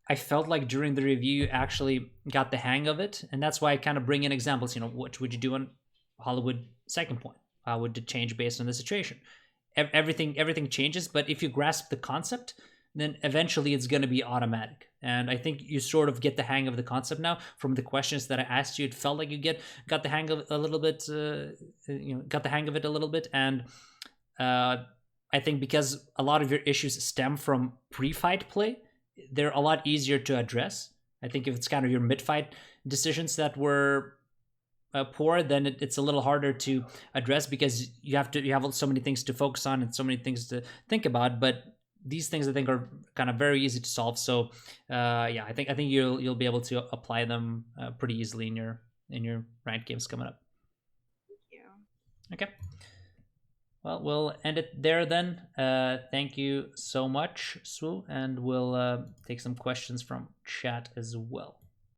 I felt like during the review you actually got the hang of it, and that's why I kind of bring in examples. You know, what would you do on Hollywood Second Point? How would it change based on the situation? Everything changes, but if you grasp the concept, then eventually it's going to be automatic. And I think you sort of get the hang of the concept now from the questions that I asked you. It felt like you got the hang of it a little bit, got the hang of it a little bit. And I think because a lot of your issues stem from pre-fight play, they're a lot easier to address. I think if it's kind of your mid-fight decisions that were poor, then it's a little harder to address, because you have so many things to focus on and so many things to think about. But these things I think are kind of very easy to solve. So yeah, I think you'll be able to apply them pretty easily in your ranked games coming up. Thank you. Okay. Well, we'll end it there then. Thank you so much, Swooo, and we'll take some questions from chat as well.